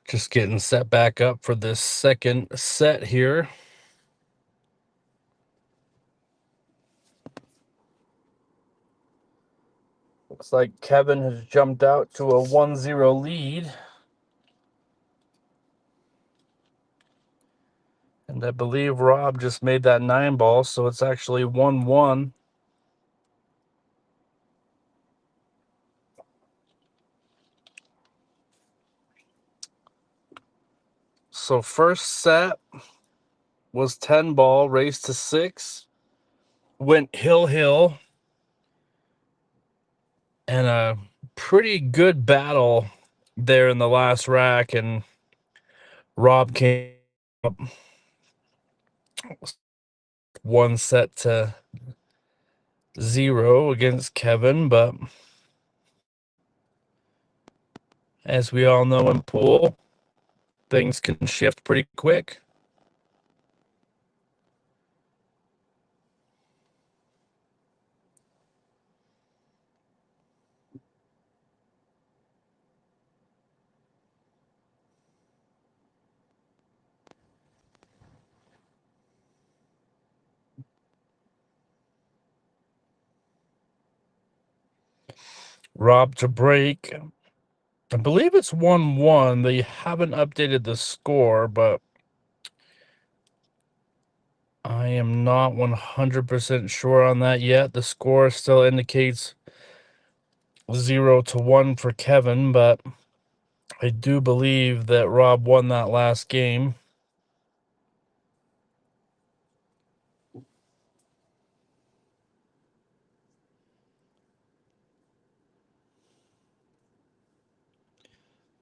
Just getting set back up for this second set here. Looks like Kevin has jumped out to a 1-0 lead. And I believe Rob just made that 9-ball, so it's actually 1-1. So first set was 10-ball, raised to 6. Went hill, and a pretty good battle there in the last rack, and Rob came up 1-0 against Kevin. But as we all know in pool, things can shift pretty quick. Rob to break. I believe it's 1-1. They haven't updated the score, but I am not 100% sure on that yet. The score still indicates 0-1 for Kevin, but I do believe that Rob won that last game.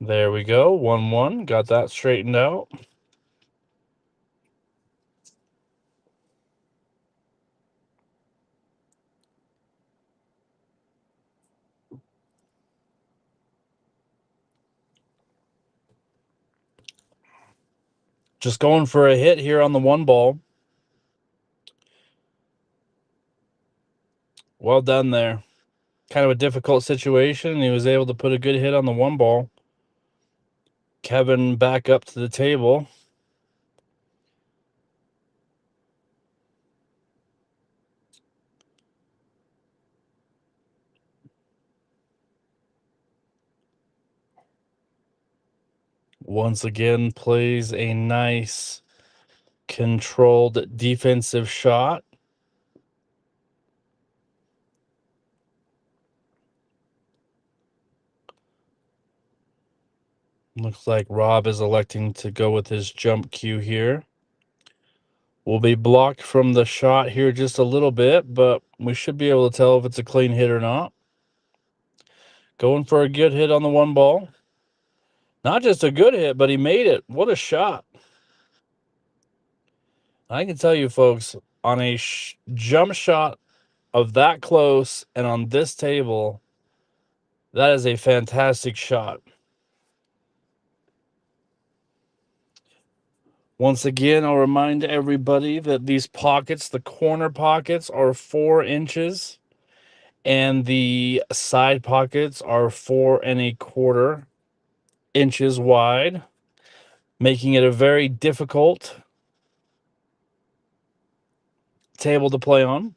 There we go. 1-1. Got that straightened out. Just going for a hit here on the 1-ball. Well done there. Kind of a difficult situation. He was able to put a good hit on the 1-ball. Kevin back up to the table. Once again, plays a nice controlled defensive shot. Looks like Rob is electing to go with his jump cue here. Will be blocked from the shot here just a little bit, but we should be able to tell if it's a clean hit or not. Going for a good hit on the 1-ball. Not just a good hit, but he made it. What a shot. I can tell you, folks, on a jump shot of that close and on this table, that is a fantastic shot. Once again, I'll remind everybody that these pockets, the corner pockets, are 4 inches, and the side pockets are 4¼ inches wide, making it a very difficult table to play on.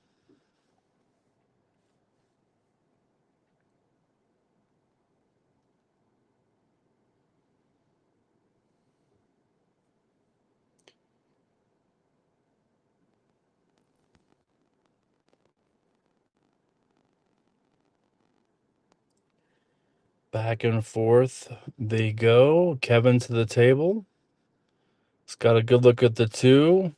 Back and forth they go. Kevin to the table. He's got a good look at the 2.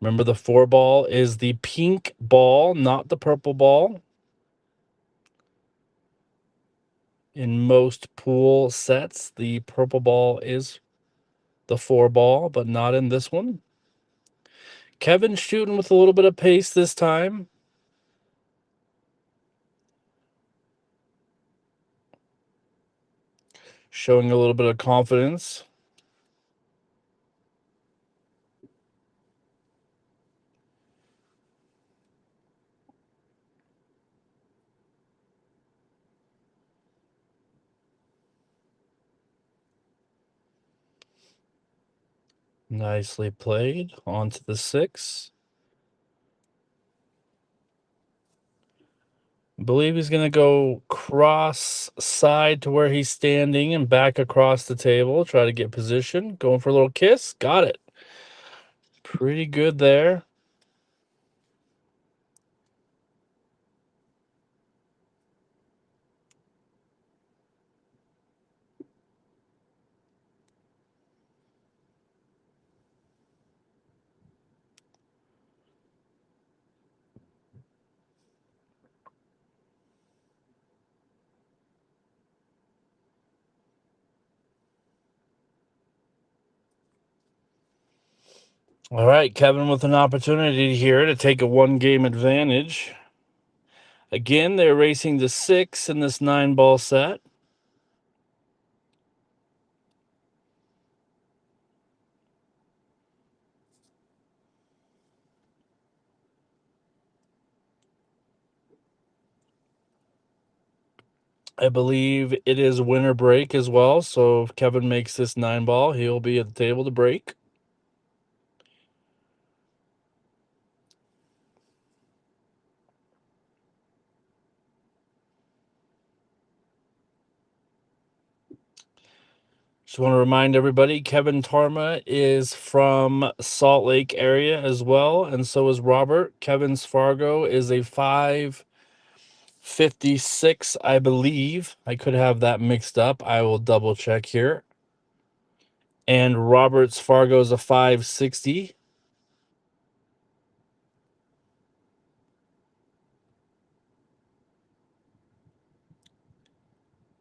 Remember, the 4-ball is the pink ball, not the purple ball. In most pool sets, the purple ball is the 4-ball, but not in this one. Kevin shooting with a little bit of pace this time. Showing a little bit of confidence. Nicely played. On to the 6. I believe he's going to go cross side to where he's standing and back across the table. Try to get position. Going for a little kiss. Got it. Pretty good there. All right, Kevin with an opportunity here to take a 1-game advantage. Again, they're racing to 6 in this 9-ball set. I believe it is winner break as well. So if Kevin makes this 9-ball, he'll be at the table to break. Just want to remind everybody, Kevin Tarma is from Salt Lake area as well, and so is Robert. Kevin's Fargo is a 556, I believe. I could have that mixed up. I will double check here. And Robert's Fargo is a 560.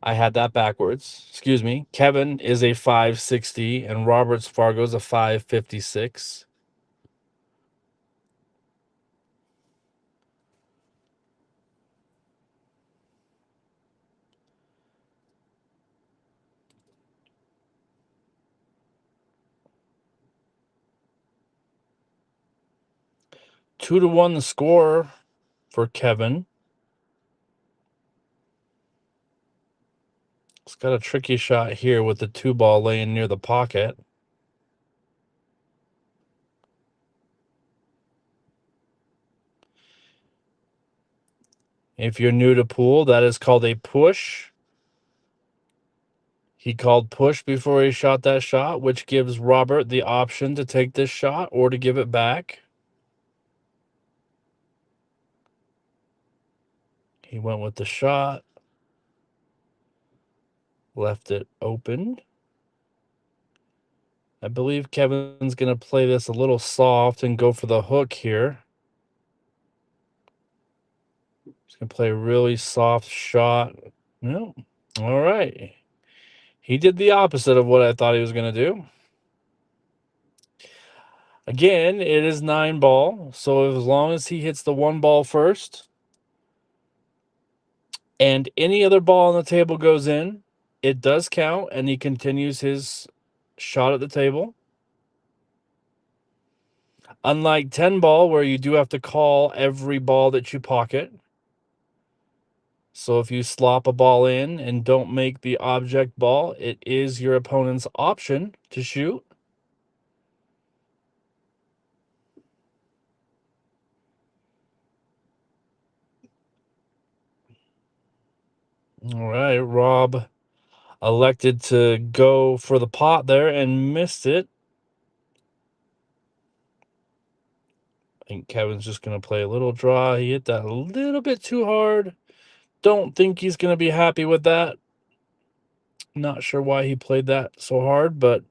I had that backwards. Excuse me. Kevin is a 560, and Robert's Fargo is a 556. Two to one the score for Kevin. He's got a tricky shot here with the 2-ball laying near the pocket. If you're new to pool, that is called a push. He called push before he shot that shot, which gives Robert the option to take this shot or to give it back. He went with the shot, left it open. I believe Kevin's going to play this a little soft and go for the hook here. He's going to play a really soft shot. No. All right. He did the opposite of what I thought he was going to do. Again, it is 9-ball, so as long as he hits the 1-ball first and any other ball on the table goes in, it does count, and he continues his shot at the table. Unlike 10-ball, where you do have to call every ball that you pocket. So if you slop a ball in and don't make the object ball, it is your opponent's option to shoot. All right, Rob elected to go for the pot there and missed it. I think Kevin's just going to play a little draw. He hit that a little bit too hard. Don't think he's going to be happy with that. Not sure why he played that so hard, but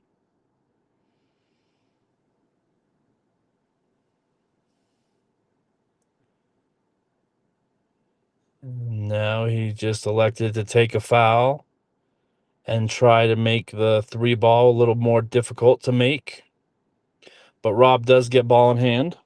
now he just elected to take a foul and try to make the 3-ball a little more difficult to make. But Rob does get ball in hand.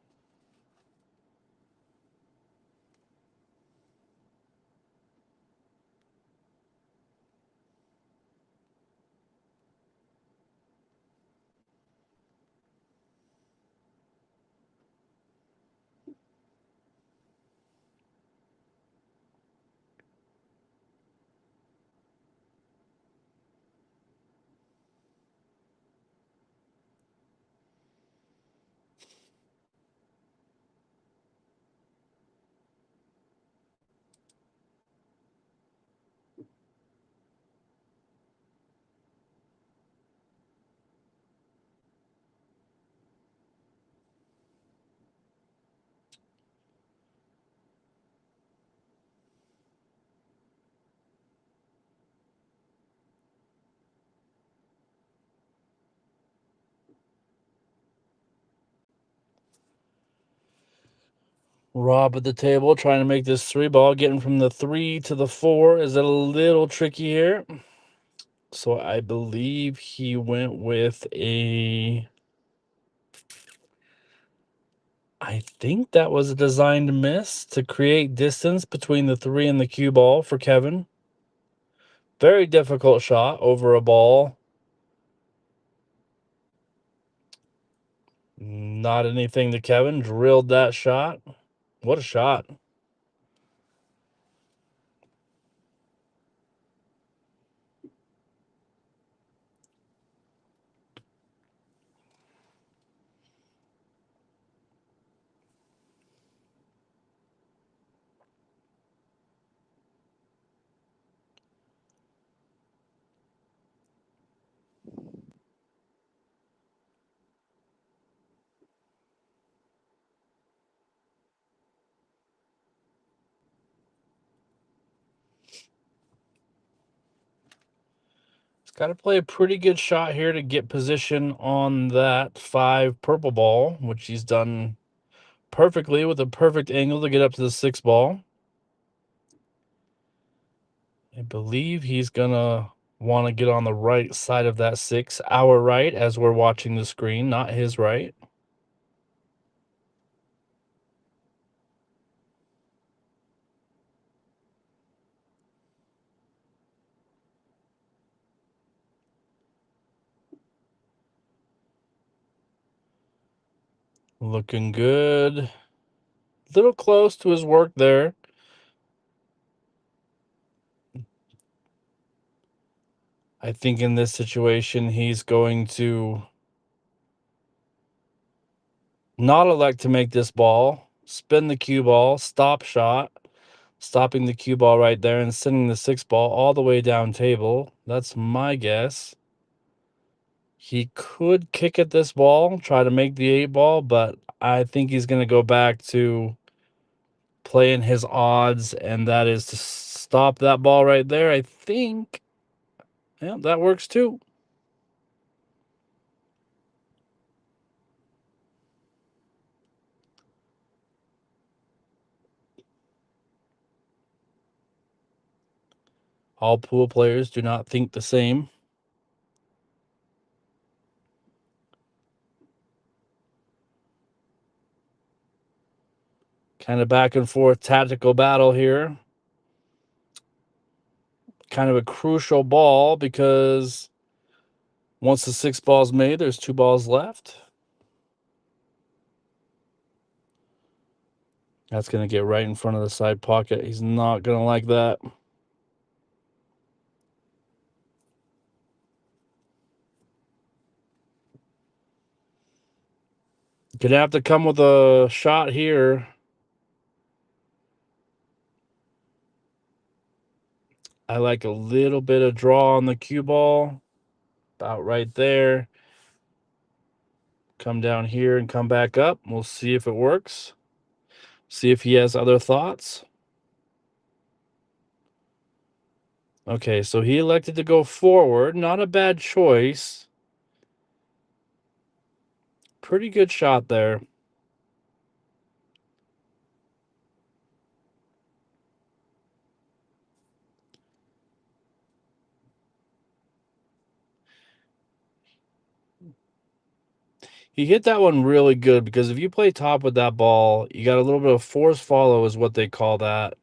Rob at the table trying to make this 3-ball, getting from the 3 to the 4. Is it a little tricky here? So I believe he went with a... I think that was a designed miss to create distance between the 3 and the cue ball for Kevin. Very difficult shot over a ball. Not anything to Kevin. Drilled that shot. What a shot. He's got to play a pretty good shot here to get position on that 5 purple ball, which he's done perfectly with a perfect angle to get up to the 6 ball. I believe he's going to want to get on the right side of that 6, our right, as we're watching the screen, not his right. Looking good. Little close to his work there. I think in this situation, he's going to not elect to make this ball, spin the cue ball, stop shot, stopping the cue ball right there and sending the 6 ball all the way down table. That's my guess. He could kick at this ball, try to make the 8 ball, but I think he's going to go back to playing his odds, and that is to stop that ball right there. I think, yeah, that works too. All pool players do not think the same. Kind of back and forth tactical battle here. Kind of a crucial ball because once the 6 ball's made, there's 2 balls left. That's going to get right in front of the side pocket. He's not going to like that. Gonna have to come with a shot here. I like a little bit of draw on the cue ball. About right there. Come down here and come back up. We'll see if it works. See if he has other thoughts. Okay, so he elected to go forward. Not a bad choice. Pretty good shot there. He hit that one really good because if you play top with that ball, you got a little bit of force follow is what they call that.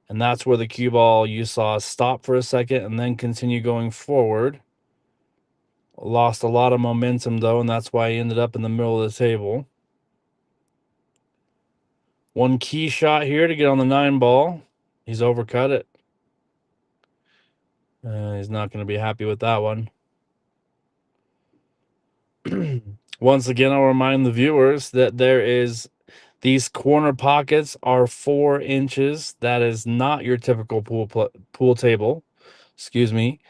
And that's where the cue ball you saw stop for a second and then continue going forward. Lost a lot of momentum, though, and that's why he ended up in the middle of the table. One key shot here to get on the 9 ball. He's overcut it. He's not going to be happy with that one. Once again, I'll remind the viewers that these corner pockets are 4 inches. That is not your typical pool table. Excuse me.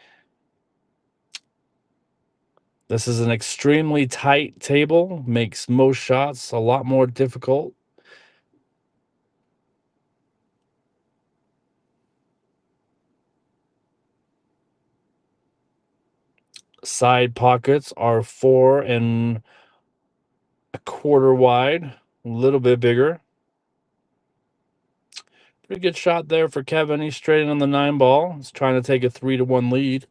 This is an extremely tight table. Makes most shots a lot more difficult. Side pockets are 4 1/4 wide, a little bit bigger. Pretty good shot there for Kevin. He's straight in on the 9 ball. He's trying to take a 3-1 lead.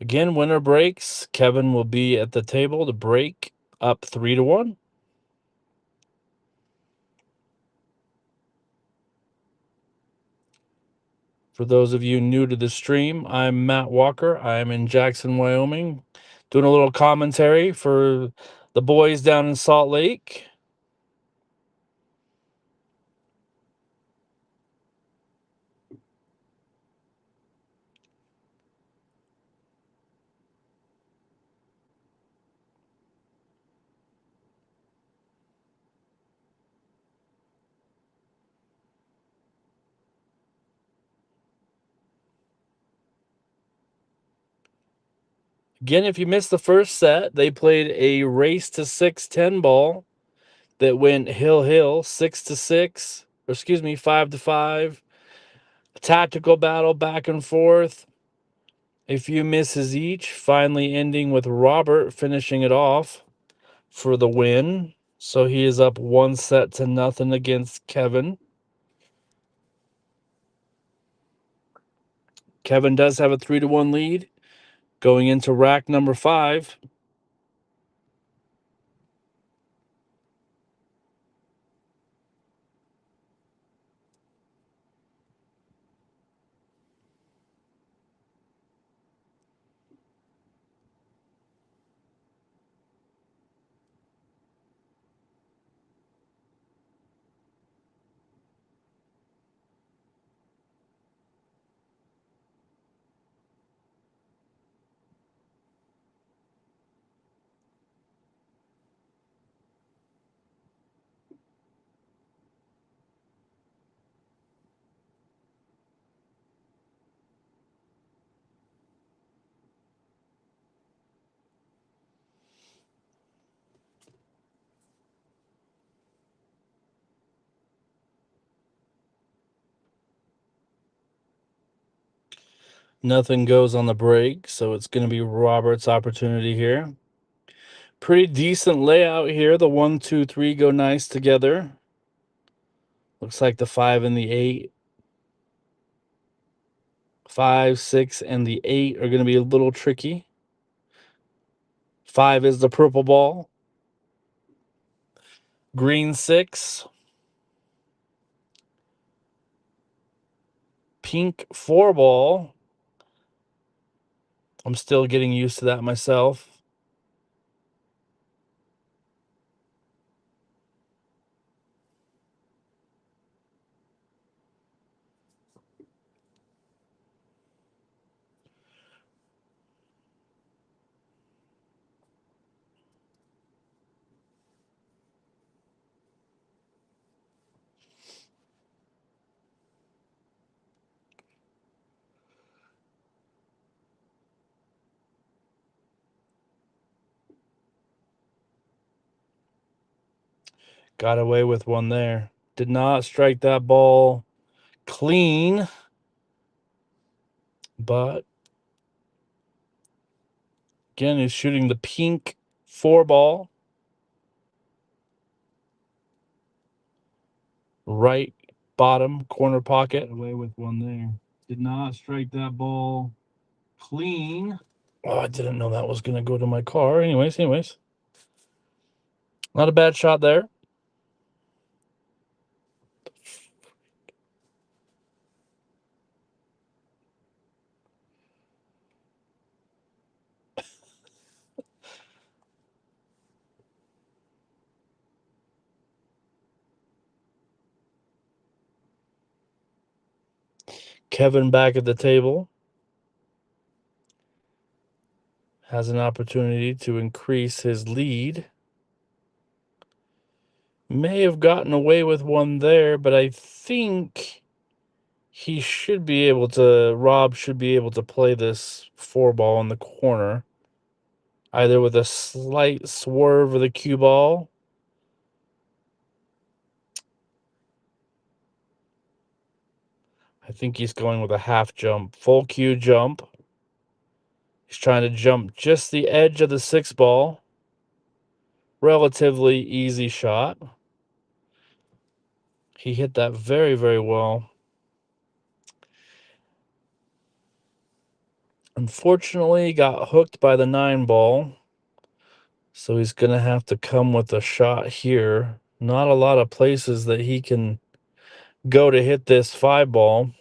Again, winner breaks. Kevin will be at the table to break up 3-1. For those of you new to the stream, I'm Matt Walker. I'm in Jackson, Wyoming, doing a little commentary for the boys down in Salt Lake. Again, if you missed the first set, they played a race to 6-10 ball that went hill 6-6, or excuse me, 5-5. A tactical battle back and forth. A few misses each, finally ending with Robert finishing it off for the win. So he is up 1-0 against Kevin. Kevin does have a 3-1 lead going into rack number 5. Nothing goes on the break, so it's going to be Robert's opportunity here. Pretty decent layout here. The 1, 2, 3 go nice together. Looks like the 5 and the 8. 5, 6, and the 8 are going to be a little tricky. 5 is the purple ball. Green 6. Pink 4 ball. I'm still getting used to that myself. Got away with one there. Did not strike that ball clean, but again, he's shooting the pink 4 ball. Right bottom corner pocket. Away with one there. Did not strike that ball clean. Oh, I didn't know that was going to go to my car. Anyways. Not a bad shot there. Kevin back at the table has an opportunity to increase his lead. May have gotten away with one there, but I think he should be able to, Rob should be able to play this 4 ball in the corner, either with a slight swerve of the cue ball. I think he's going with a half jump. Full cue jump. He's trying to jump just the edge of the 6 ball. Relatively easy shot. He hit that very, very well. Unfortunately, got hooked by the 9 ball. So he's going to have to come with a shot here. Not a lot of places that he can go to hit this 5 ball.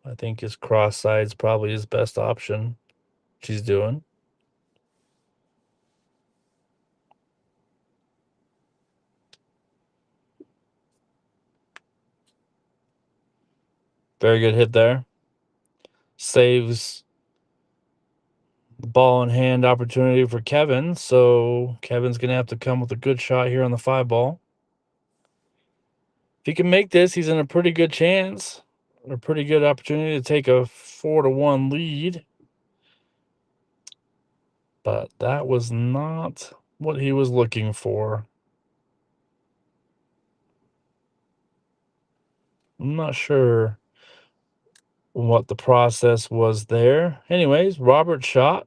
I think his cross side's probably his best option, which he's doing. Very good hit there. Saves the ball in hand opportunity for Kevin. So Kevin's going to have to come with a good shot here on the 5 ball. If he can make this, he's in a pretty good chance. A pretty good opportunity to take a 4-1 lead. But that was not what he was looking for. I'm not sure what the process was there. Anyways, Robert shot.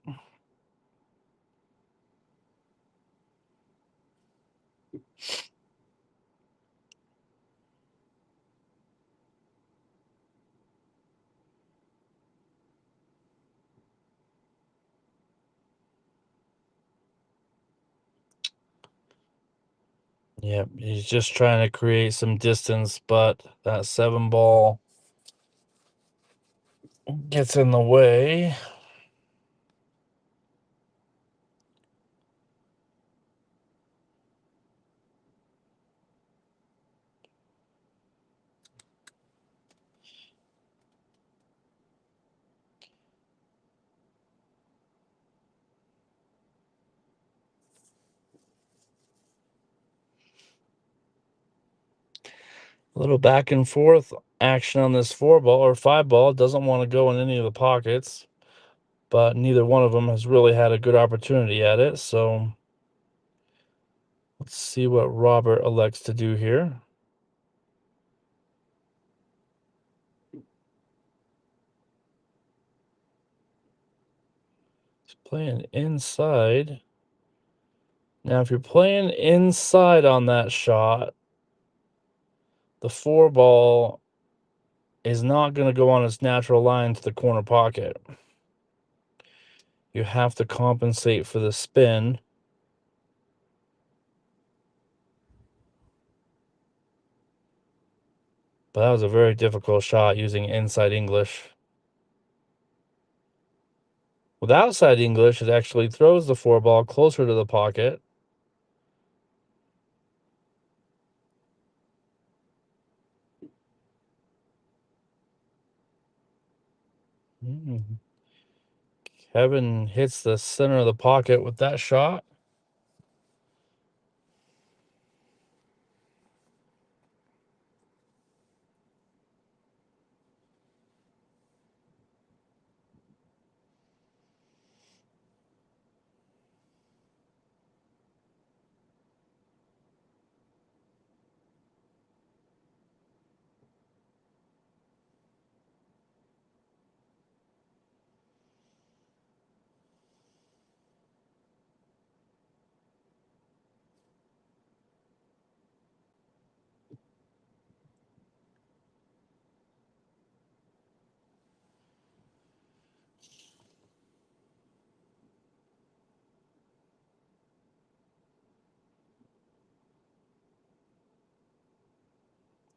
Yep, he's just trying to create some distance, but that 7 ball gets in the way. A little back and forth action on this 4 ball or 5 ball. Doesn't want to go in any of the pockets, but neither one of them has really had a good opportunity at it. So let's see what Robert elects to do here. He's playing inside. Now, if you're playing inside on that shot, the 4 ball is not going to go on its natural line to the corner pocket. You have to compensate for the spin. But that was a very difficult shot using inside English. With outside English, it actually throws the 4 ball closer to the pocket. Kevin hits the center of the pocket with that shot.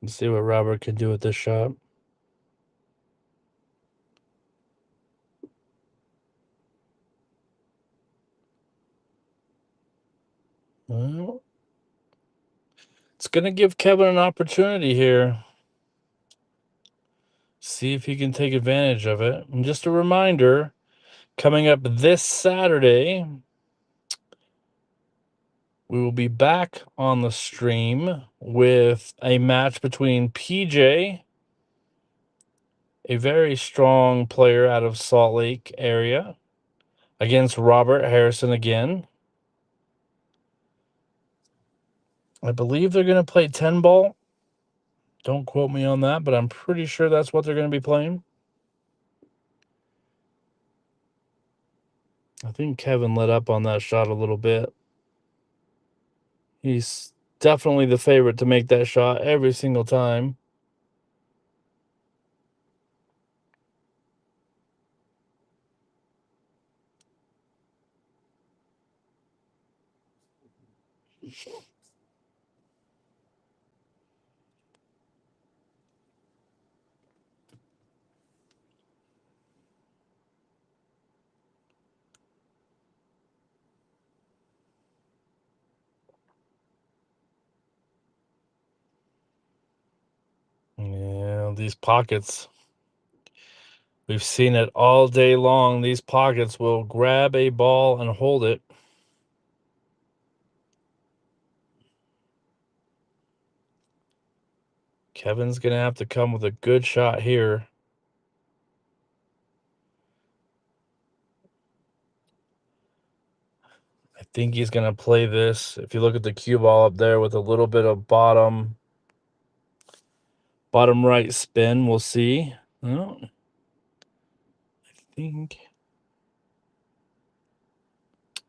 Let's see what Robert can do with this shot. Well, it's going to give Kevin an opportunity here. See if he can take advantage of it. And just a reminder, coming up this Saturday, we will be back on the stream with a match between PJ, a very strong player out of Salt Lake area, against Robert Harrison again. I believe they're going to play 10 ball. Don't quote me on that, but I'm pretty sure that's what they're going to be playing. I think Kevin let up on that shot a little bit. He's definitely the favorite to make that shot every single time. Yeah, these pockets. We've seen it all day long. These pockets will grab a ball and hold it. Kevin's going to have to come with a good shot here. I think he's going to play this. If you look at the cue ball up there with a little bit of bottom right spin, we'll see. Oh, I think.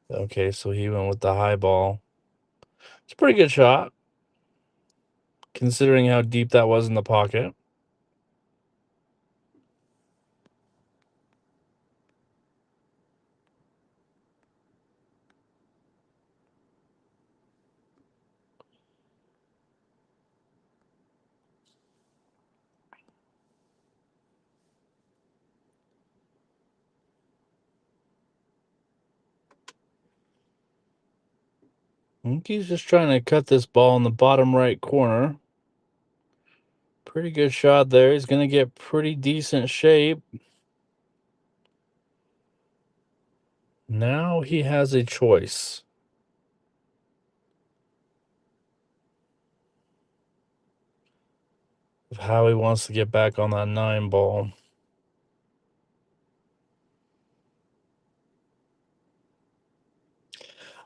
Okay, so he went with the high ball. It's a pretty good shot, considering how deep that was in the pocket. I think he's just trying to cut this ball in the bottom right corner. Pretty good shot there. He's going to get pretty decent shape. Now he has a choice of how he wants to get back on that 9 ball.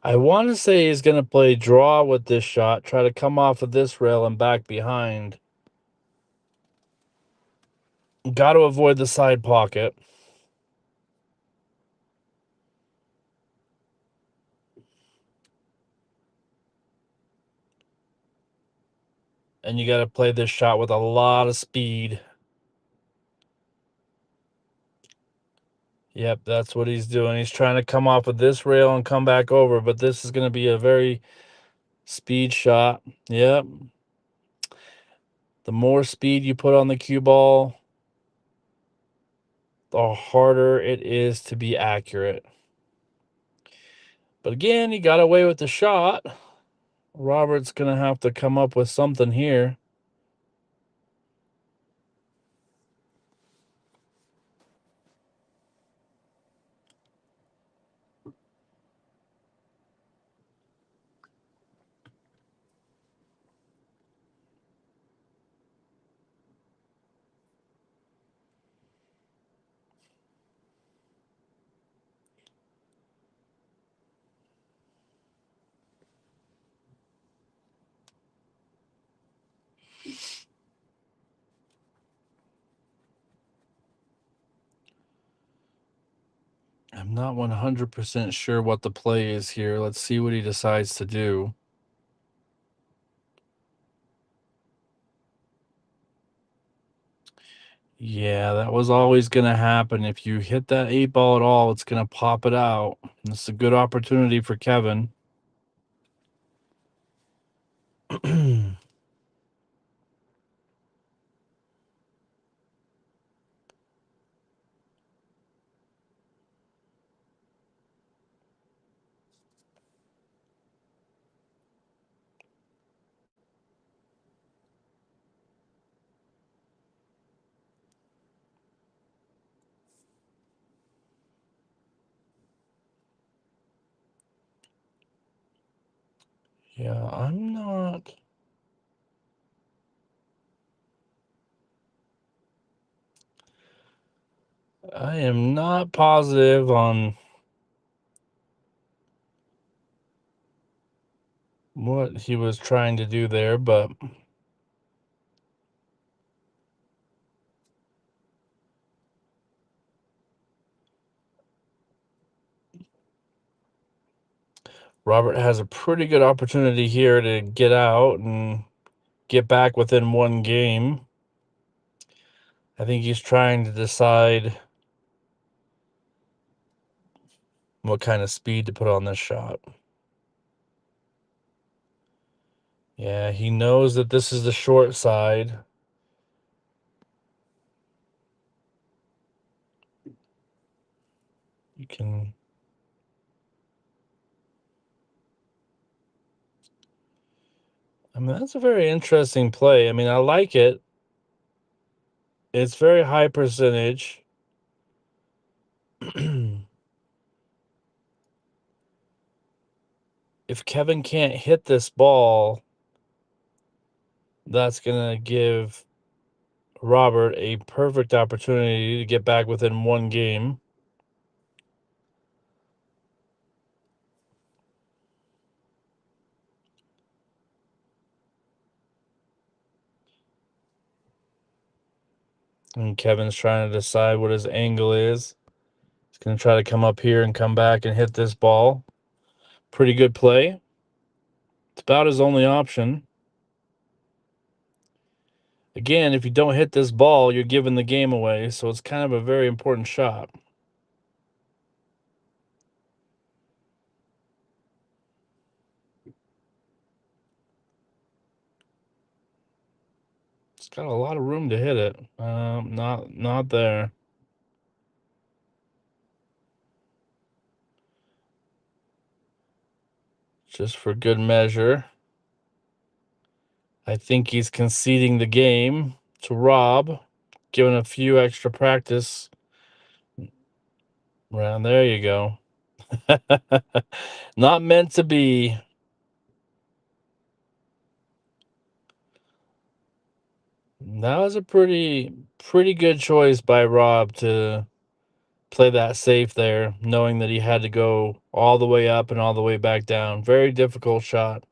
I want to say he's going to play draw with this shot, try to come off of this rail and back behind. Got to avoid the side pocket. And you got to play this shot with a lot of speed. Yep, that's what he's doing. He's trying to come off of this rail and come back over, but this is going to be a very speed shot. Yep. The more speed you put on the cue ball, the harder it is to be accurate. But again, he got away with the shot. Robert's going to have to come up with something here. I'm not 100% sure what the play is here. Let's see what he decides to do. Yeah, that was always going to happen. If you hit that 8 ball at all, it's going to pop it out. This is a good opportunity for Kevin. Yeah, I am not positive on what he was trying to do there, but Robert has a pretty good opportunity here to get out and get back within one game. I think he's trying to decide what kind of speed to put on this shot. Yeah, he knows that this is the short side. You can... I mean, that's a very interesting play. I mean, I like it. It's very high percentage. If Kevin can't hit this ball, that's going to give Robert a perfect opportunity to get back within one game. And Kevin's trying to decide what his angle is. He's going to try to come up here and come back and hit this ball. Pretty good play. It's about his only option. Again, if you don't hit this ball, you're giving the game away, so it's kind of a very important shot. It's got a lot of room to hit it. Not there. Just for good measure. I think he's conceding the game to Rob, giving a few extra practice. Around there you go. Not meant to be. That was a pretty good choice by Rob to play that safe there, knowing that he had to go all the way up and all the way back down. Very difficult shot.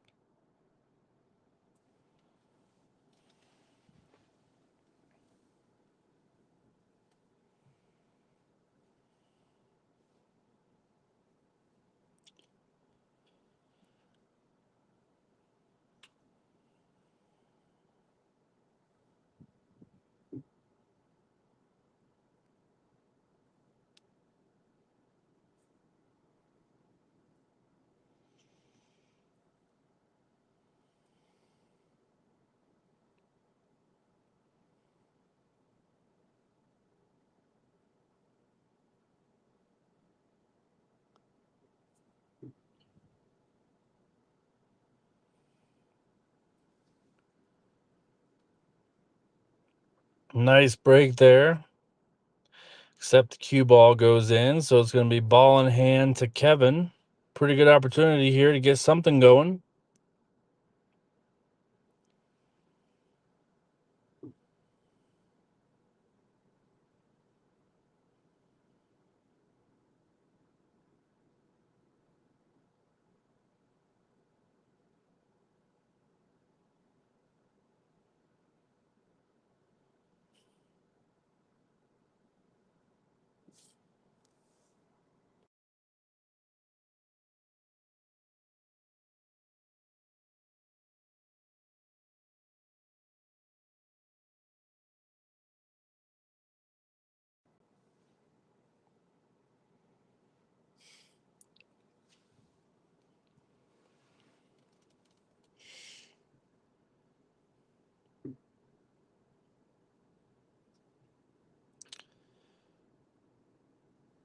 Nice break there. Except the cue ball goes in, so it's going to be ball in hand to Kevin. Pretty good opportunity here to get something going.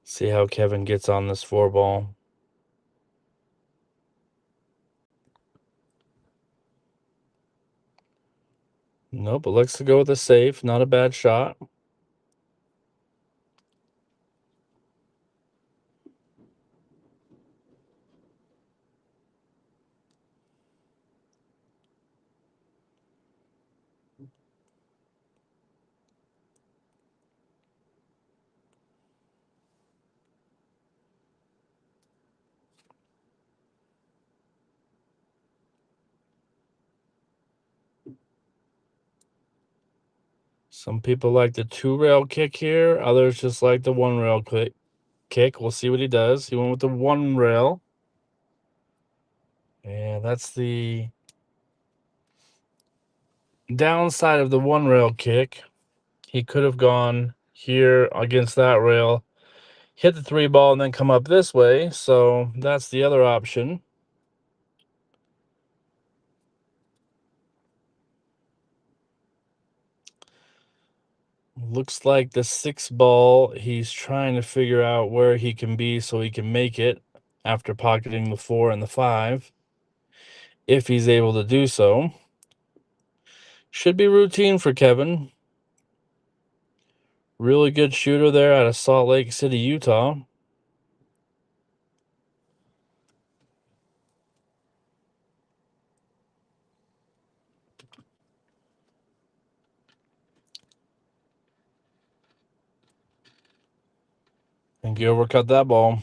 See how Kevin gets on this 4-ball. Nope, it looks to go with a safe. Not a bad shot. Some people like the 2-rail kick here. Others just like the 1-rail kick. We'll see what he does. He went with the 1-rail. And that's the downside of the 1-rail kick. He could have gone here against that rail, hit the 3-ball, and then come up this way. So that's the other option. Looks like the 6-ball, he's trying to figure out where he can be so he can make it after pocketing the 4 and the 5. If he's able to do so. Should be routine for Kevin. Really good shooter there out of Salt Lake City, Utah. And he overcut that ball.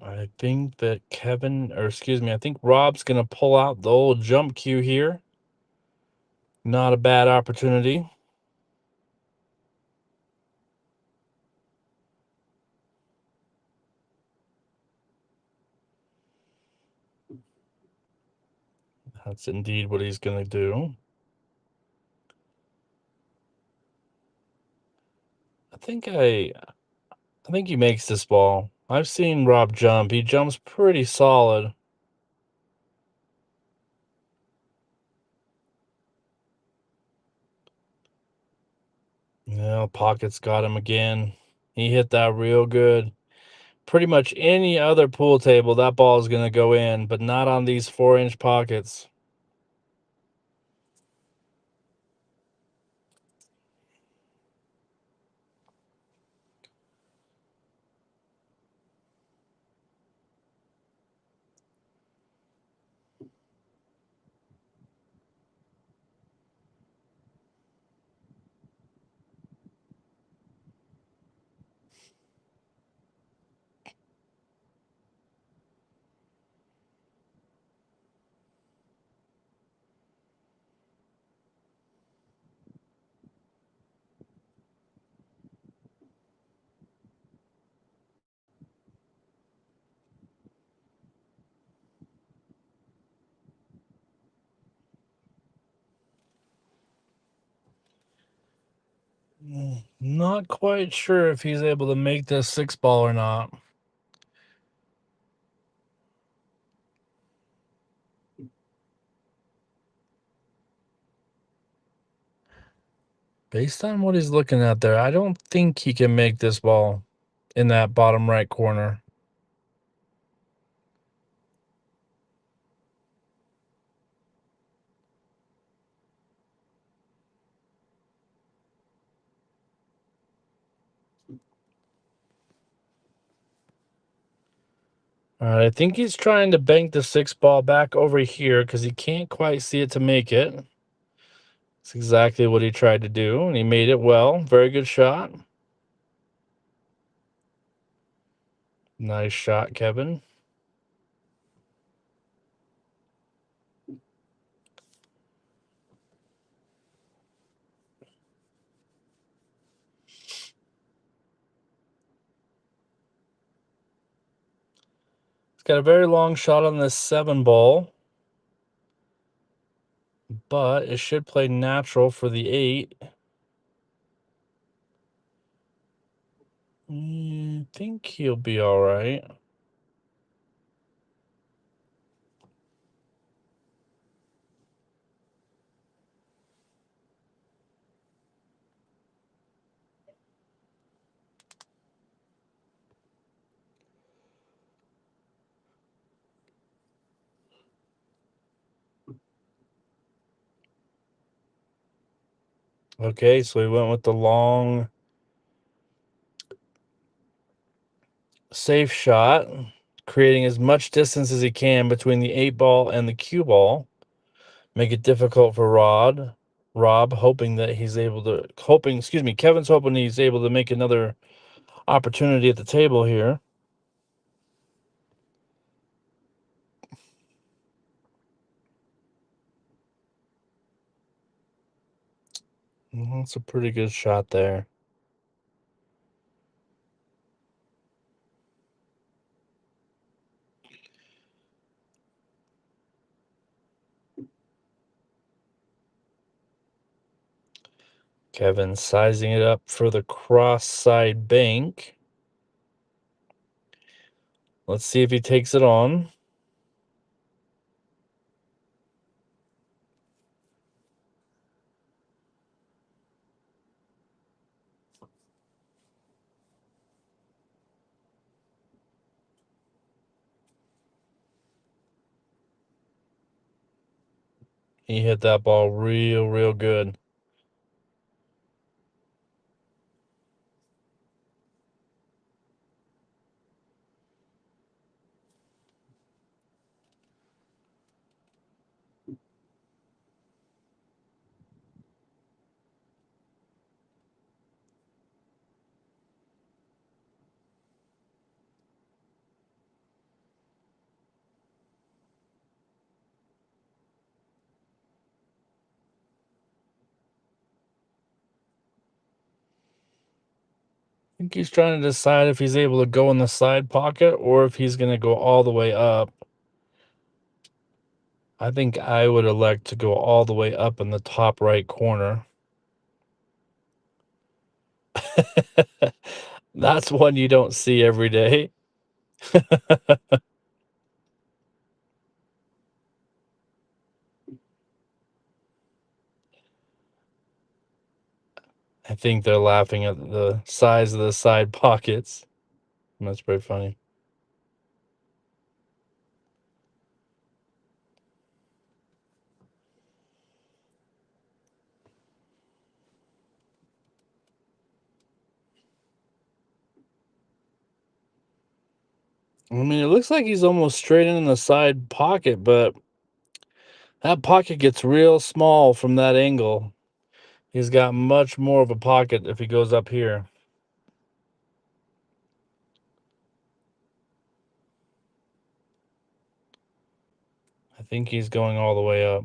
I think that I think Rob's going to pull out the old jump cue here. Not a bad opportunity. That's indeed what he's going to do. I think he makes this ball. I've seen Rob jump. He jumps pretty solid. Yeah, pockets got him again. He hit that real good. Pretty much any other pool table, that ball is going to go in, but not on these 4-inch pockets. Not quite sure if he's able to make this 6-ball or not. Based on what he's looking at there, I don't think he can make this ball in that bottom right corner. All right, I think he's trying to bank the 6-ball back over here because he can't quite see it to make it. That's exactly what he tried to do, and he made it well. Very good shot. Nice shot, Kevin. He's got a very long shot on this 7-ball, but it should play natural for the 8. I think he'll be all right. Okay, so he went with the long, safe shot, creating as much distance as he can between the 8-ball and the cue ball. Make it difficult for Rob, hoping that he's able to, Kevin's hoping he's able to make another opportunity at the table here. That's a pretty good shot there. Kevin sizing it up for the cross side bank. Let's see if he takes it on. He hit that ball real good. I think he's trying to decide if he's able to go in the side pocket or if he's going to go all the way up. I think I would elect to go all the way up in the top right corner. That's one you don't see every day. I think they're laughing at the size of the side pockets. That's pretty funny. I mean, it looks like he's almost straight in the side pocket, but that pocket gets real small from that angle. He's got much more of a pocket if he goes up here. I think he's going all the way up.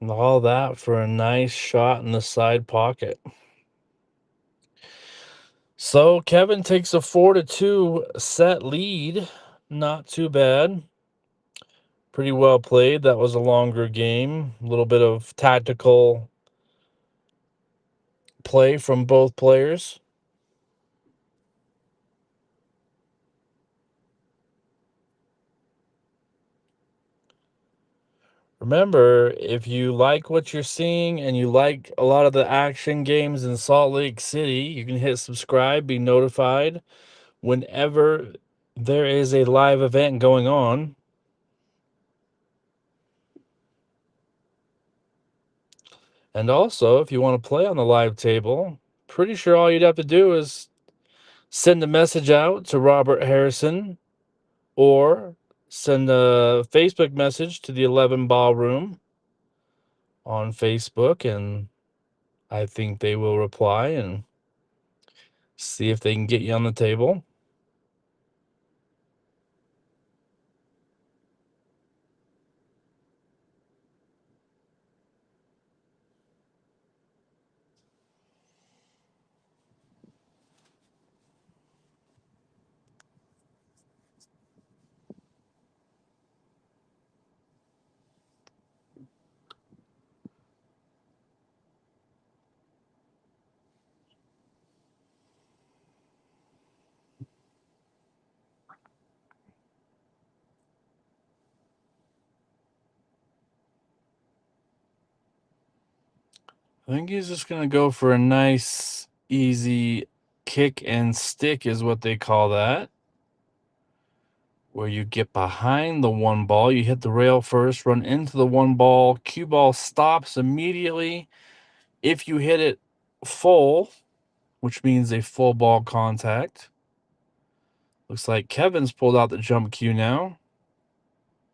And all that for a nice shot in the side pocket. So Kevin takes a 4-2 set lead. Not too bad. Pretty well played. That was a longer game. A little bit of tactical play from both players. Remember, if you like what you're seeing and you like a lot of the action games in Salt Lake City, you can hit subscribe, be notified whenever there is a live event going on. And also, if you want to play on the live table, pretty sure all you'd have to do is send a message out to Robert Harrison or send a Facebook message to the 11 Ballroom on Facebook, and I think they will reply and see if they can get you on the table. I think he's just going to go for a nice, easy kick and stick, is what they call that. Where you get behind the one ball, you hit the rail first, run into the one ball, cue ball stops immediately. If you hit it full, which means a full ball contact, Looks like Kevin's pulled out the jump cue now.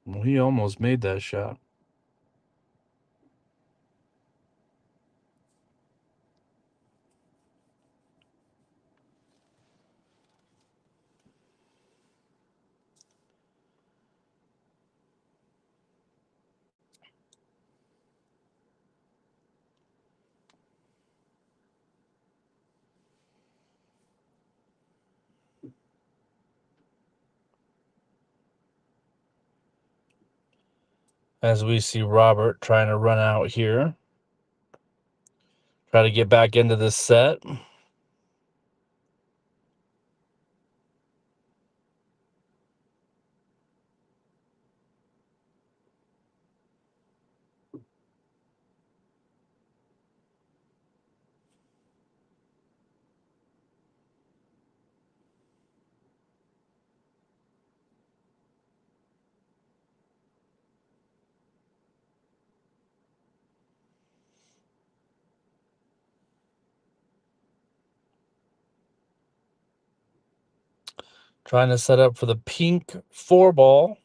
Well, he almost made that shot. As we see Robert trying to run out here. Try to get back into this set. Trying to set up for the pink 4-ball.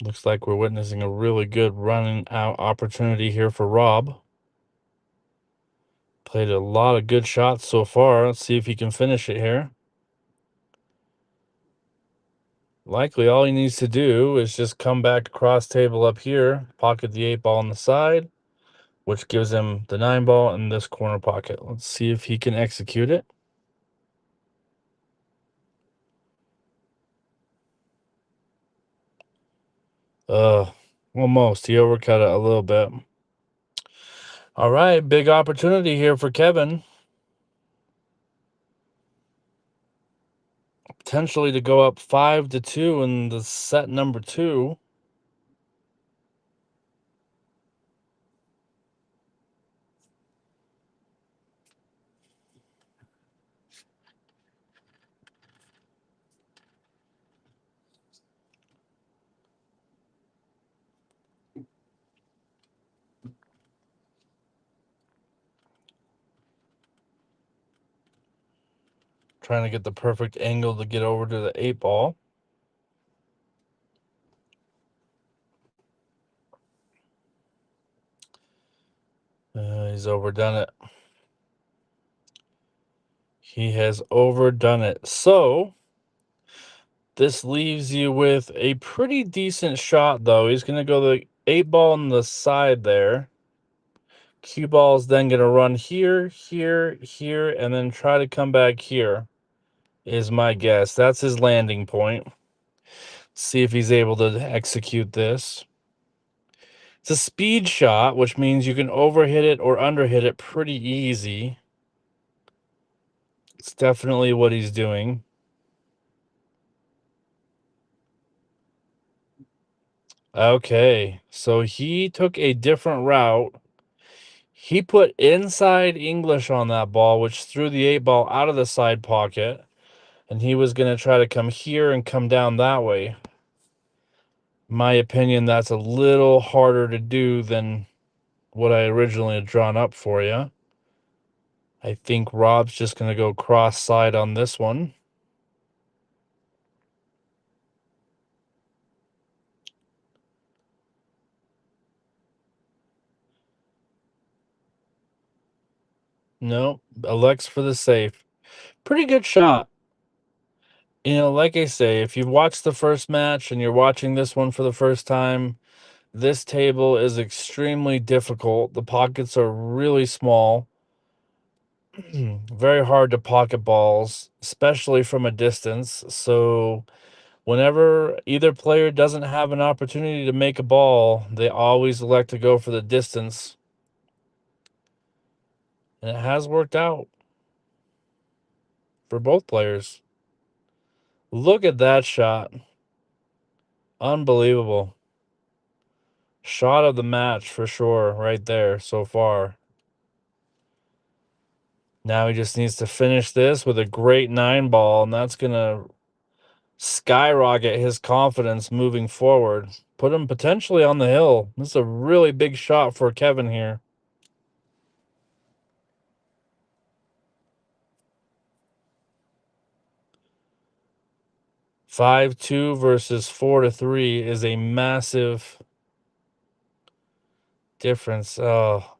Looks like we're witnessing a really good running out opportunity here for Rob. Played a lot of good shots so far. Let's see if he can finish it here. Likely all he needs to do is just come back across table up here, pocket the 8-ball on the side, which gives him the 9-ball in this corner pocket. Let's see if he can execute it. Almost. He overcut it a little bit. All right, big opportunity here for Kevin. Potentially to go up 5-2 in the set number 2. Trying to get the perfect angle to get over to the 8-ball. He's overdone it. He has overdone it. So this leaves you with a pretty decent shot, though. He's going to go the 8-ball on the side there. Cue ball is then going to run here, here, here, and then try to come back here, is my guess. That's his landing point. See if he's able to execute this. It's a speed shot, which means you can overhit it or underhit it pretty easy. It's definitely what he's doing. Okay, so he took a different route. He put inside English on that ball, which threw the 8 ball out of the side pocket, and he was going to try to come here and come down that way. My opinion, that's a little harder to do than what I originally had drawn up for you. I think Rob's just going to go cross side on this one. No, elects for the safe. Pretty good shot. You know, like I say, if you've watched the first match and you're watching this one for the first time, this table is extremely difficult. The pockets are really small. Very hard to pocket balls, especially from a distance. So whenever either player doesn't have an opportunity to make a ball, they always elect to go for the distance. And it has worked out for both players. Look at that shot. Unbelievable. Shot of the match for sure, right there so far. Now he just needs to finish this with a great 9 ball, and that's going to skyrocket his confidence moving forward. Put him potentially on the hill. This is a really big shot for Kevin here. 5-2 versus 4-3 is a massive difference. Oh,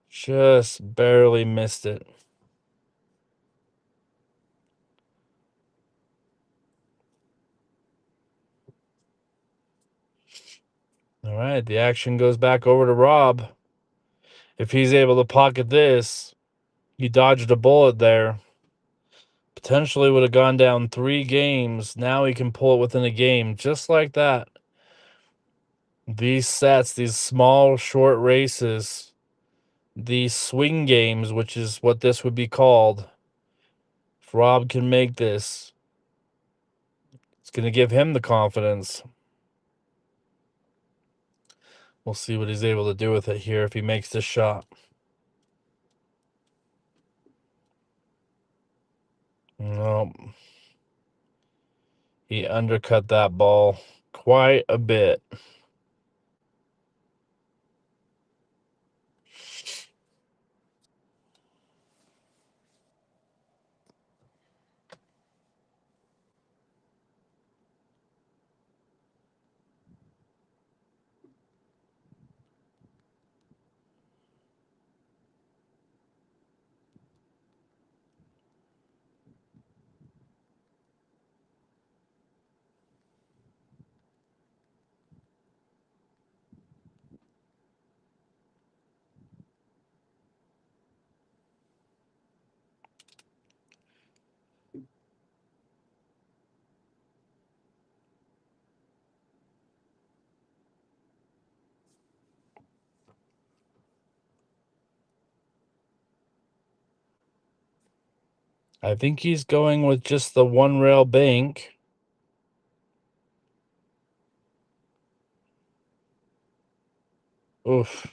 just barely missed it. All right, the action goes back over to Rob. If he's able to pocket this, he dodged a bullet there. Potentially would have gone down 3 games. Now he can pull it within a game, just like that. These sets, these small, short races, these swing games, which is what this would be called. If Rob can make this, it's going to give him the confidence. We'll see what he's able to do with it here if he makes this shot. Nope. He undercut that ball quite a bit. I think he's going with just the one rail bank. Oof.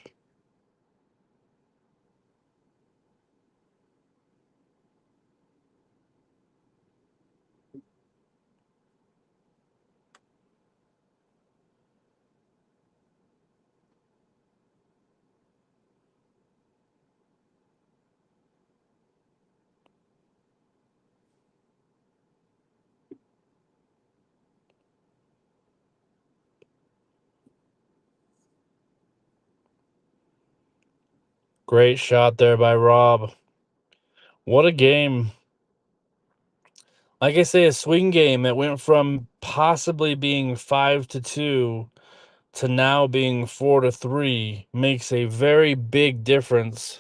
Great shot there by Rob. What a game. Like I say, a swing game. It went from possibly being 5-2 to now being 4-3. Makes a very big difference.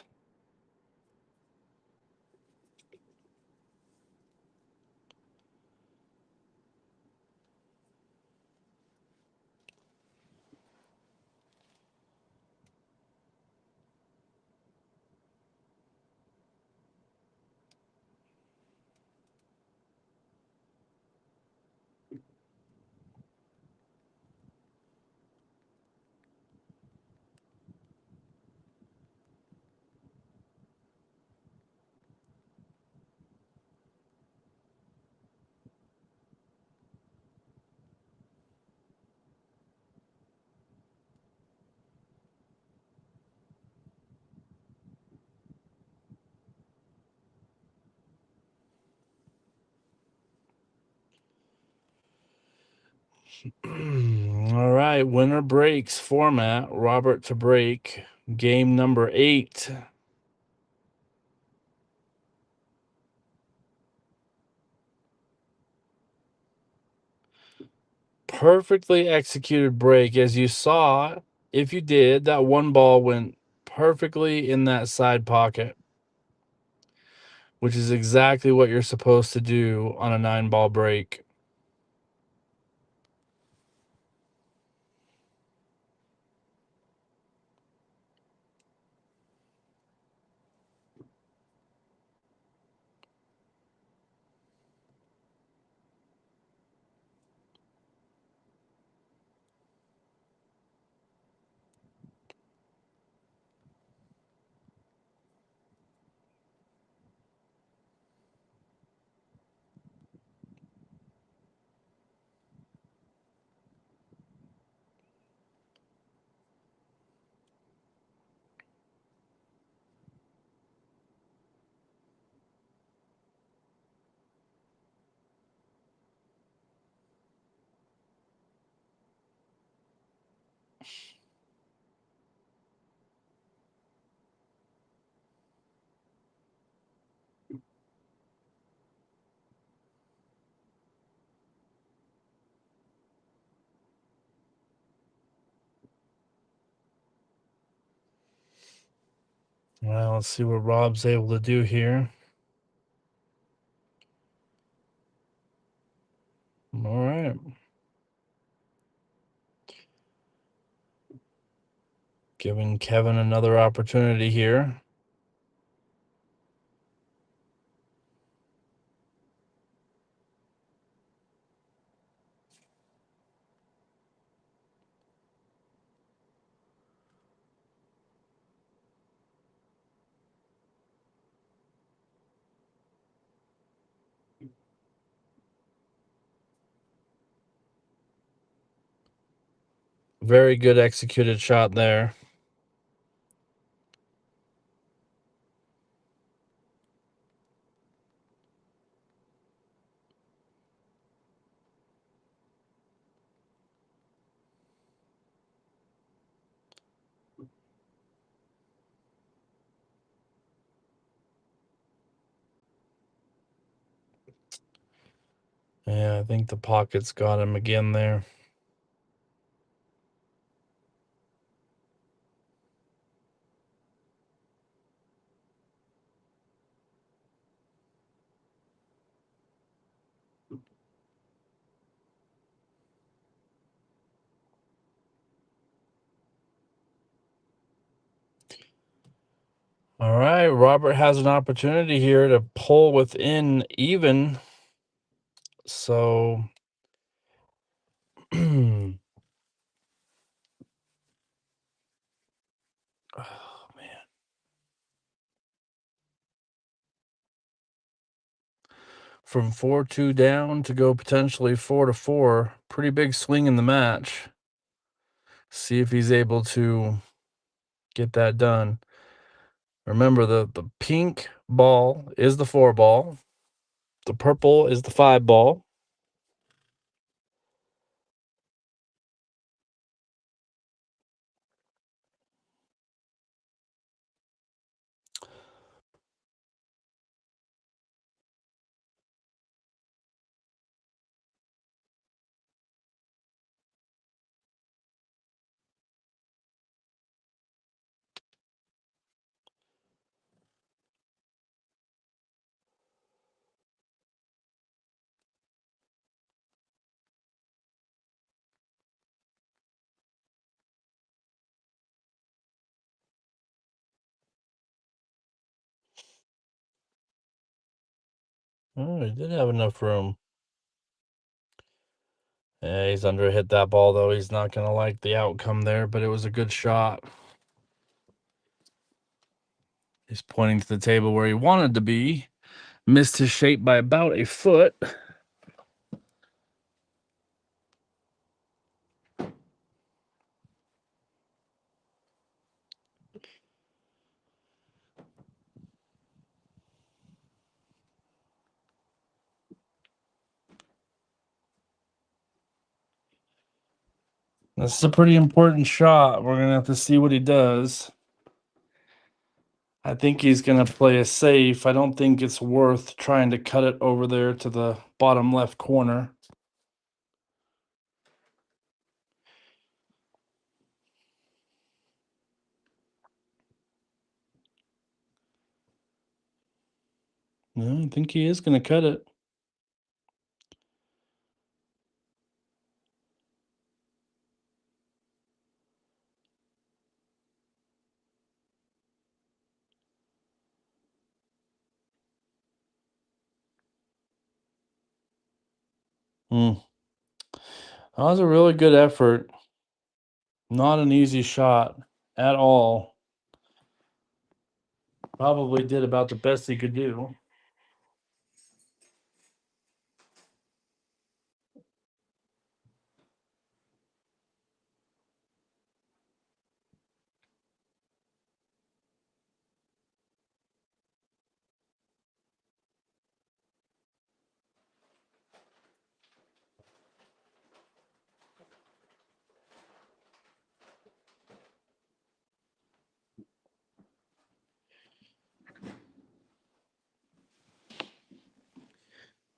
All right, winner breaks format. Robert to break. Game number 8. Perfectly executed break. As you saw, if you did, that one ball went perfectly in that side pocket, which is exactly what you're supposed to do on a 9-ball break. Well, let's see what Rob's able to do here. All right. Giving Kevin another opportunity here. Very good executed shot there. Yeah, I think the pocket's got him again there. All right, Robert has an opportunity here to pull within even. So, oh man. From 4-2 down to go potentially 4-4. Pretty big swing in the match. See if he's able to get that done. Remember, the pink ball is the 4 ball. The purple is the 5 ball. Oh, he did have enough room. Yeah, he's under hit that ball, though. He's not going to like the outcome there, but it was a good shot. He's pointing to the table where he wanted to be. Missed his shape by about a foot. This is a pretty important shot. We're gonna have to see what he does. I think he's gonna play it safe. I don't think it's worth trying to cut it over there to the bottom left corner. No, I think he is gonna cut it. Hmm. That was a really good effort. Not an easy shot at all. Probably did about the best he could do.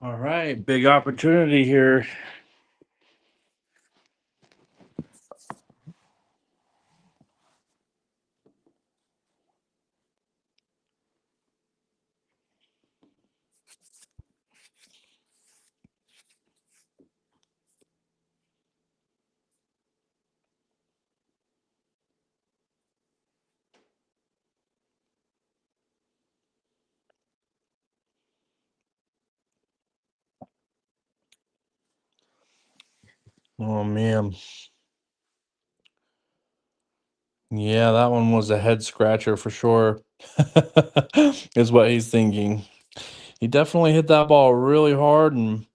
All right, big opportunity here. Oh man. Yeah, that one was a head scratcher for sure. Is what he's thinking. He definitely hit that ball really hard, and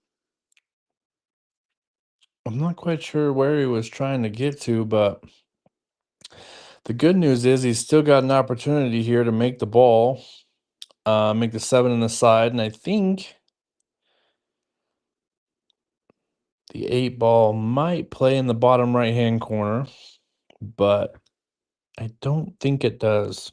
I'm not quite sure where he was trying to get to, but the good news is he's still got an opportunity here to make the ball, make the 7 in the side, and I think the 8 ball might play in the bottom right-hand corner, but I don't think it does.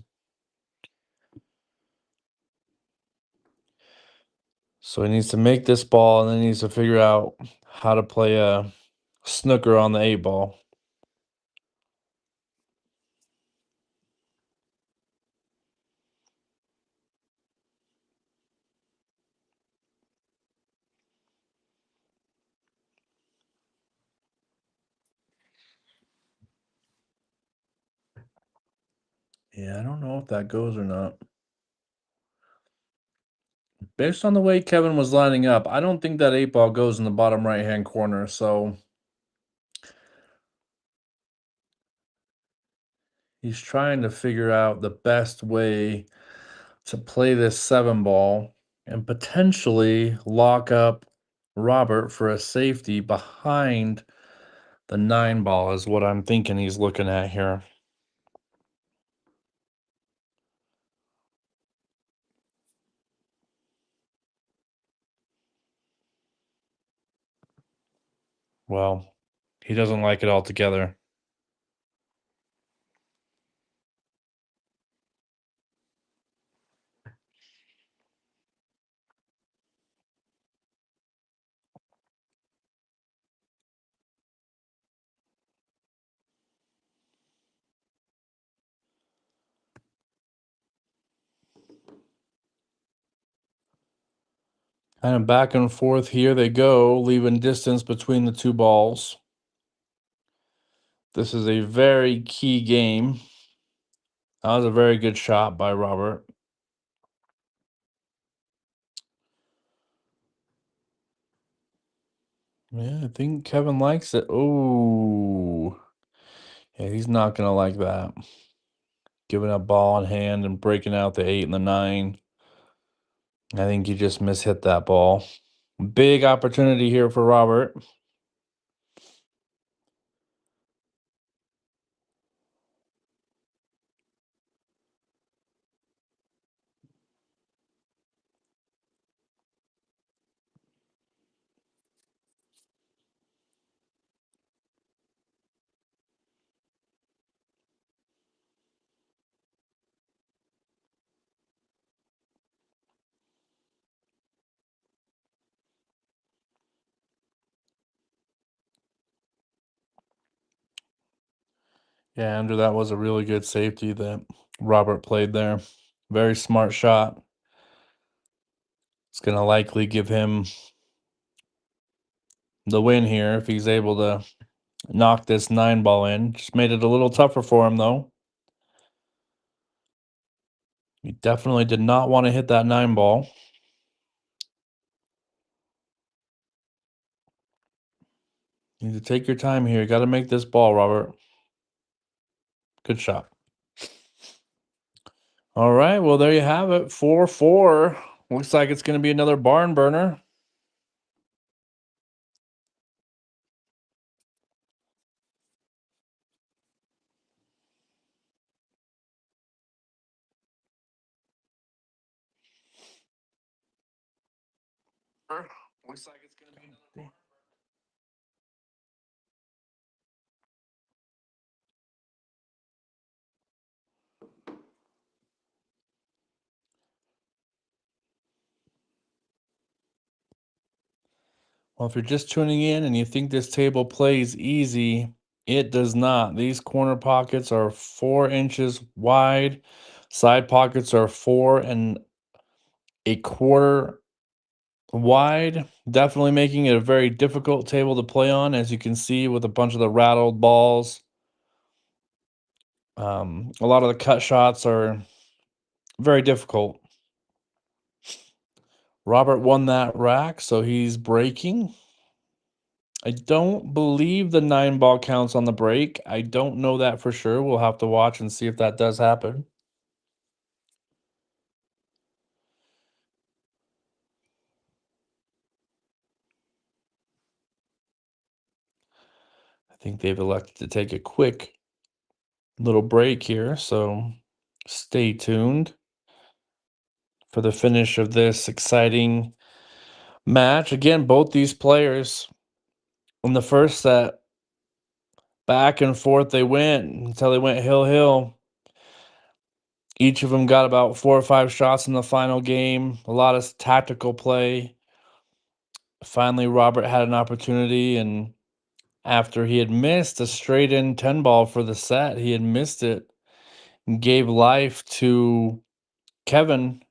So he needs to make this ball, and then he needs to figure out how to play a snooker on the 8 ball. Yeah, I don't know if that goes or not. Based on the way Kevin was lining up, I don't think that 8 ball goes in the bottom right-hand corner, so he's trying to figure out the best way to play this 7 ball and potentially lock up Robert for a safety behind the 9 ball is what I'm thinking he's looking at here. Well, he doesn't like it altogether. Kind of back and forth here they go, leaving distance between the 2 balls. This is a very key game. That was a very good shot by Robert. Yeah, I think Kevin likes it. Oh, yeah, he's not gonna like that. Giving up ball in hand and breaking out the 8 and the 9. I think he just mishit that ball. Big opportunity here for Robert. Yeah, Andrew, that was a really good safety that Robert played there. Very smart shot. It's going to likely give him the win here if he's able to knock this 9-ball in. Just made it a little tougher for him, though. He definitely did not want to hit that 9-ball. You need to take your time here. You got to make this ball, Robert. Good shot. All right, well, there you have it. 4-4. Looks like it's going to be another barn burner. Looks like it's going to be another barn. Well, if you're just tuning in and you think this table plays easy, it does not. These corner pockets are 4 inches wide. Side pockets are 4 1/4 wide. Definitely making it a very difficult table to play on, as you can see with a bunch of the rattled balls. A lot of the cut shots are very difficult. Robert won that rack, so he's breaking. I don't believe the 9-ball counts on the break. I don't know that for sure. We'll have to watch and see if that does happen. I think they've elected to take a quick little break here, so stay tuned for the finish of this exciting match. Again, both these players in the first set, back and forth they went until they went hill. Each of them got about 4 or 5 shots in the final game. A lot of tactical play. Finally, Robert had an opportunity, and after he had missed a straight in 10-ball for the set, he had missed it and gave life to Kevin,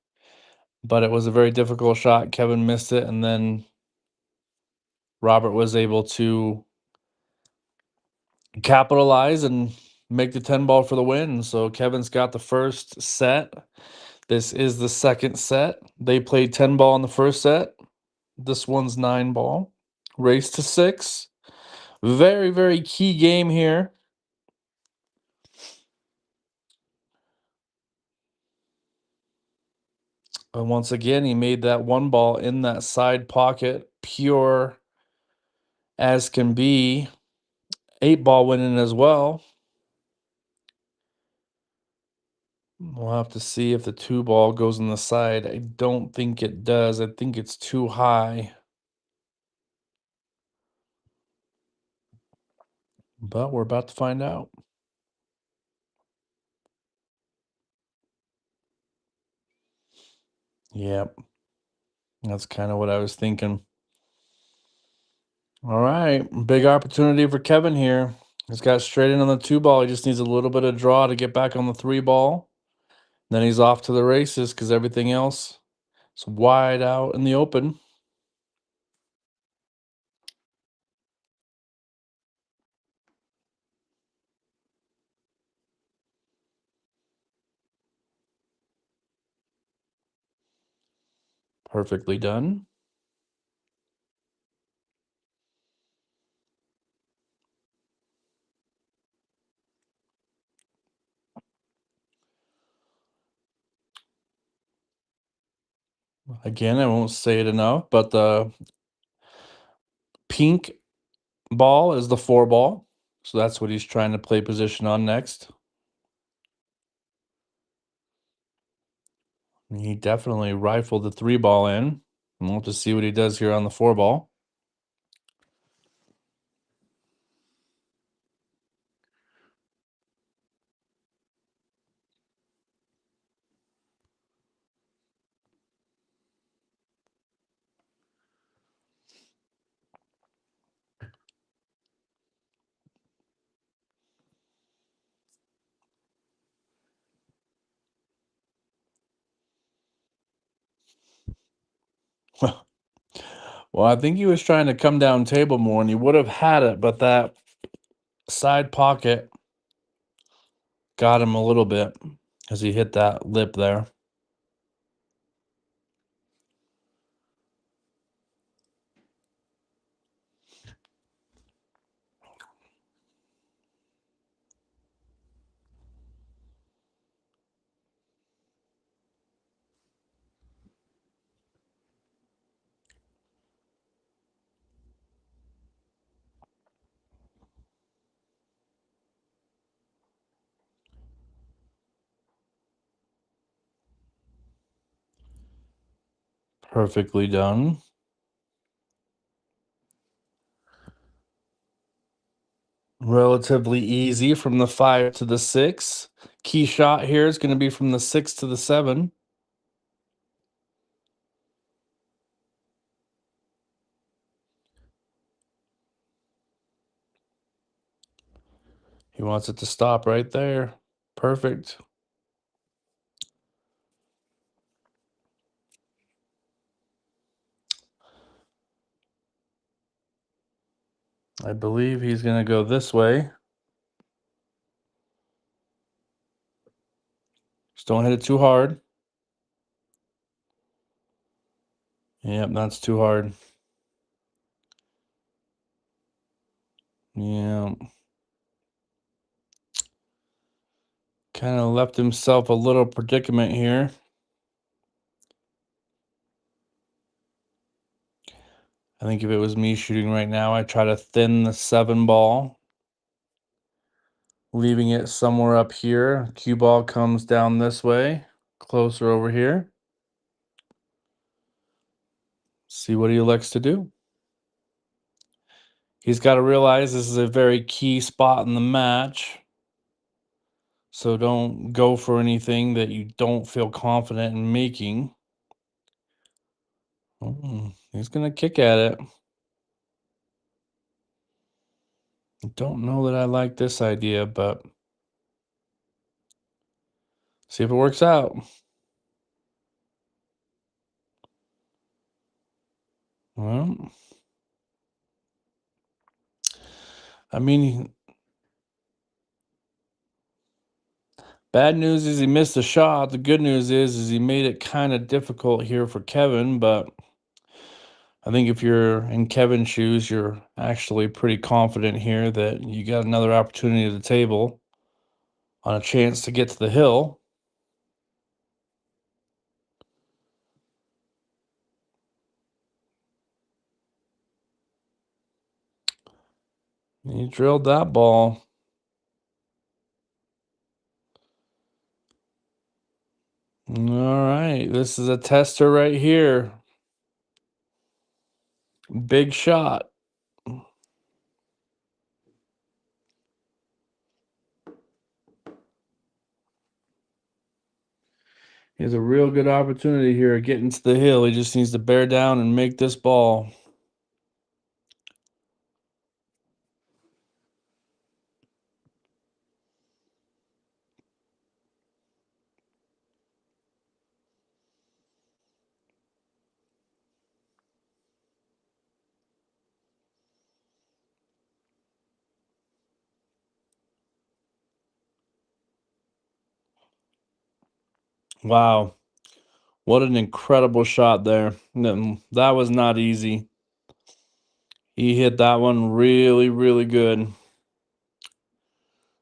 but it was a very difficult shot. Kevin missed it, and then Robert was able to capitalize and make the 10-ball for the win. So Kevin's got the first set. This is the second set. They played 10-ball in the first set. This one's 9-ball. Race to 6. Very, very key game here. And once again, he made that 1-ball in that side pocket, pure as can be. 8-ball went in as well. We'll have to see if the 2-ball goes on the side. I don't think it does. I think it's too high. But we're about to find out. Yep. That's kind of what I was thinking. All right. Big opportunity for Kevin here. He's got straight in on the 2-ball. He just needs a little bit of draw to get back on the 3-ball. Then he's off to the races because everything else is wide out in the open. Perfectly done. Again, I won't say it enough, but the pink ball is the 4-ball. So that's what he's trying to play position on next. He definitely rifled the 3-ball in. We'll have to see what he does here on the 4-ball. Well, I think he was trying to come down table more, and he would have had it, but that side pocket got him a little bit as he hit that lip there. Perfectly done. Relatively easy from the 5 to the 6. Key shot here is going to be from the 6 to the 7. He wants it to stop right there. Perfect. I believe he's going to go this way. Just don't hit it too hard. Yep, that's too hard. Yeah. Kind of left himself a little predicament here. I think if it was me shooting right now, I'd try to thin the 7 ball, leaving it somewhere up here. Cue ball comes down this way, closer over here. See what he elects to do. He's got to realize this is a very key spot in the match. So don't go for anything that you don't feel confident in making. He's going to kick at it. Don't know that I like this idea, but see if it works out. Well, I mean, bad news is he missed a shot. The good news is he made it kind of difficult here for Kevin, but I think if you're in Kevin's shoes, you're actually pretty confident here that you got another opportunity at the table on a chance to get to the hill. He drilled that ball. All right, this is a tester right here. Big shot. He has a real good opportunity here getting to the hill. He just needs to bear down and make this ball. Wow. What an incredible shot there. That was not easy. He hit that one really, really good.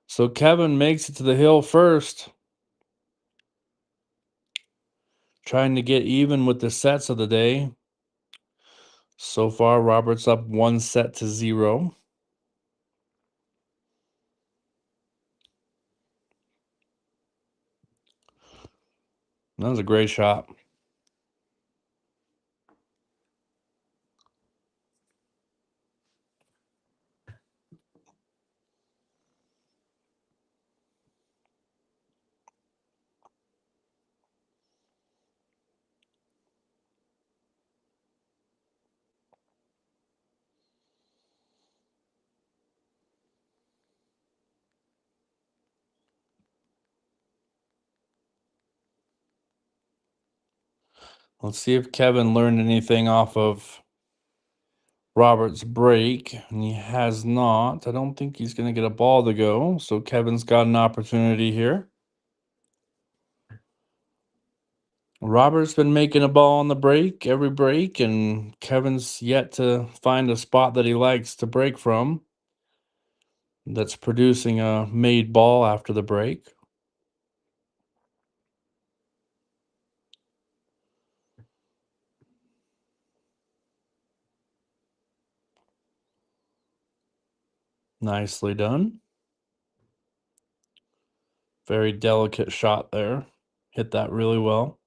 So Kevin makes it to the hill first. Trying to get even with the sets of the day. So far, Robert's up 1-0. That was a great shot. Let's see if Kevin learned anything off of Robert's break, and he has not. I don't think he's going to get a ball to go, so Kevin's got an opportunity here. Robert's been making a ball on the break, every break, and Kevin's yet to find a spot that he likes to break from that's producing a made ball after the break. Nicely done. Very delicate shot there. Hit that really well.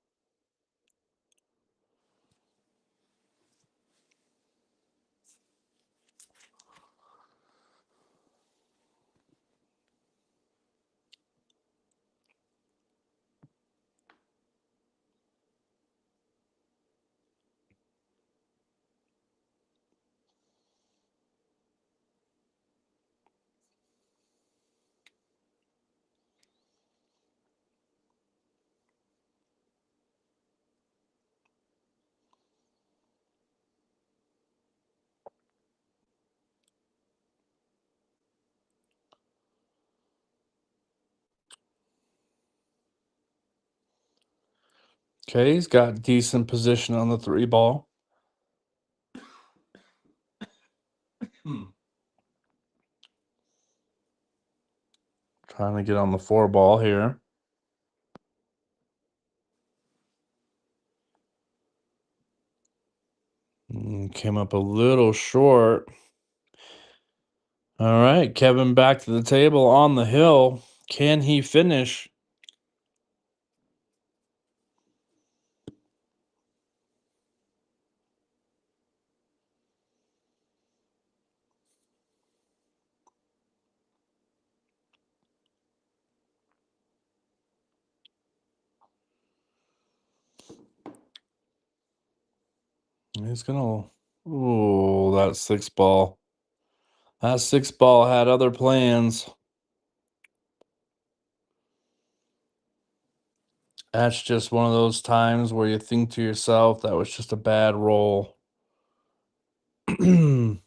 Okay, he's got decent position on the 3 ball. Trying to get on the 4 ball here. Came up a little short. All right, Kevin back to the table on the hill. Can he finish? He's gonna. Ooh, that 6 ball. That 6 ball had other plans. That's just one of those times where you think to yourself, that was just a bad roll. Okay.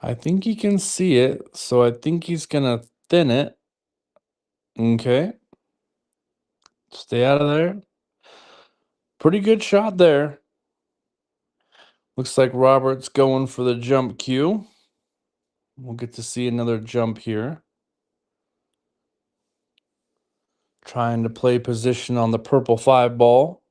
I think he can see it, so I think he's gonna thin it. Okay. Stay out of there. Pretty good shot there. Looks like Robert's going for the jump cue. We'll get to see another jump here. Trying to play position on the purple 5 ball.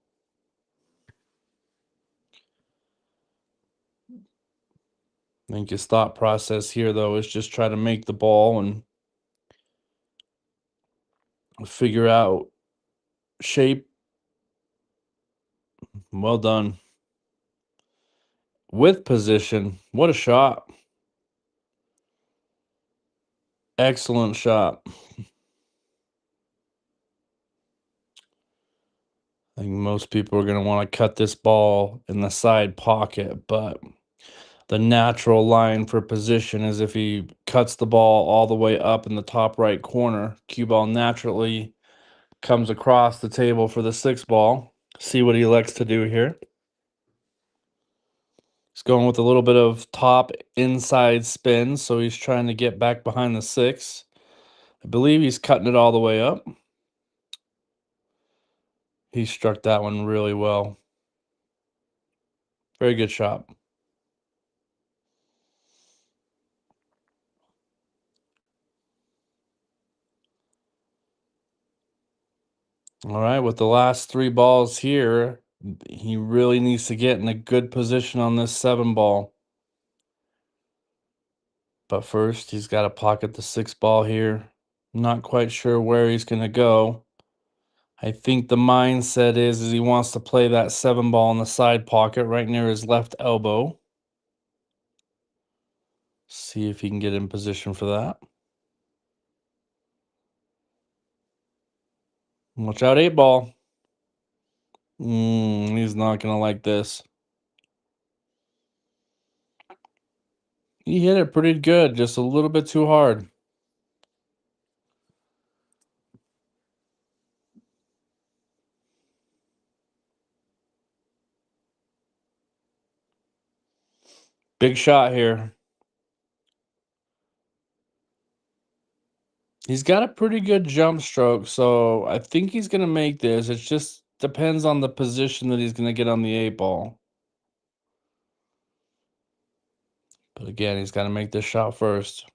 I think his thought process here, though, is just try to make the ball and figure out shape. Well done. With position. What a shot. Excellent shot. I think most people are going to want to cut this ball in the side pocket, but the natural line for position is if he cuts the ball all the way up in the top right corner, cue ball naturally comes across the table for the 6 ball. See what he elects to do here. He's going with a little bit of top inside spin, so he's trying to get back behind the 6. I believe he's cutting it all the way up. He struck that one really well. Very good shot. All right, with the last 3 balls here, he really needs to get in a good position on this 7 ball. But first, he's got to pocket the 6 ball here. Not quite sure where he's going to go. I think the mindset is he wants to play that 7 ball in the side pocket right near his left elbow. See if he can get in position for that. Watch out, 8 ball. He's not going to like this. He hit it pretty good, just a little bit too hard. Big shot here. He's got a pretty good jump stroke, so I think he's gonna make this. It just depends on the position that he's gonna get on the 8 ball. But again, he's gotta make this shot first.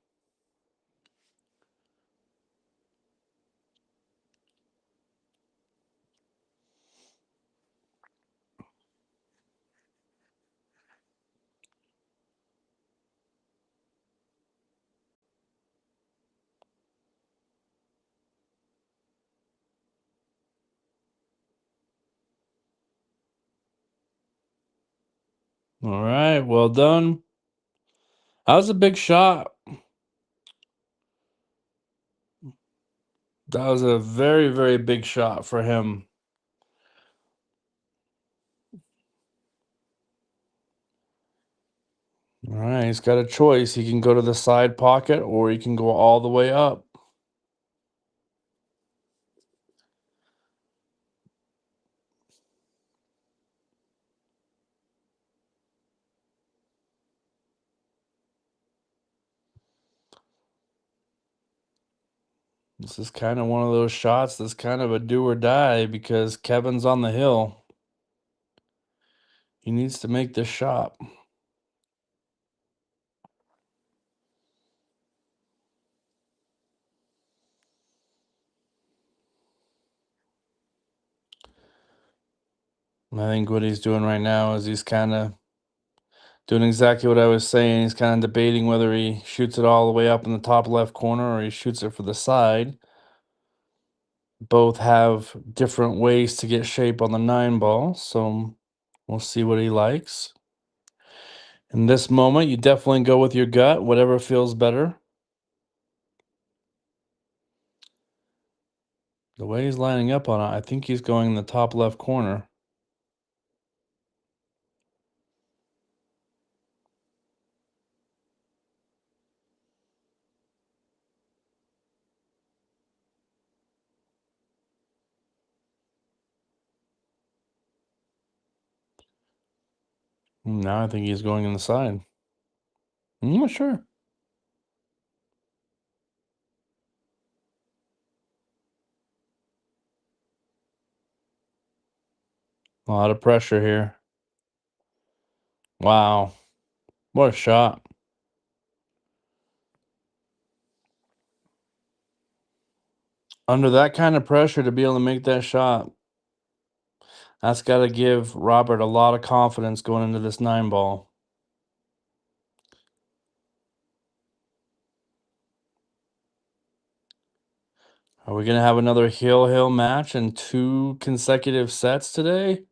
All right, well done. That was a big shot. That was a very, very big shot for him. All right, he's got a choice. He can go to the side pocket or he can go all the way up. This is kind of one of those shots that's kind of a do or die because Kevin's on the hill. He needs to make this shot. I think what he's doing right now is he's kind of doing exactly what I was saying. He's kind of debating whether he shoots it all the way up in the top left corner or he shoots it for the side. Both have different ways to get shape on the 9 ball, so we'll see what he likes. In this moment, you definitely go with your gut, whatever feels better. The way he's lining up on it, I think he's going in the top left corner. Now I think he's going in the side. I'm not sure. A lot of pressure here. Wow. What a shot. Under that kind of pressure to be able to make that shot, that's got to give Robert a lot of confidence going into this 9 ball. Are we going to have another heel match in 2 consecutive sets today?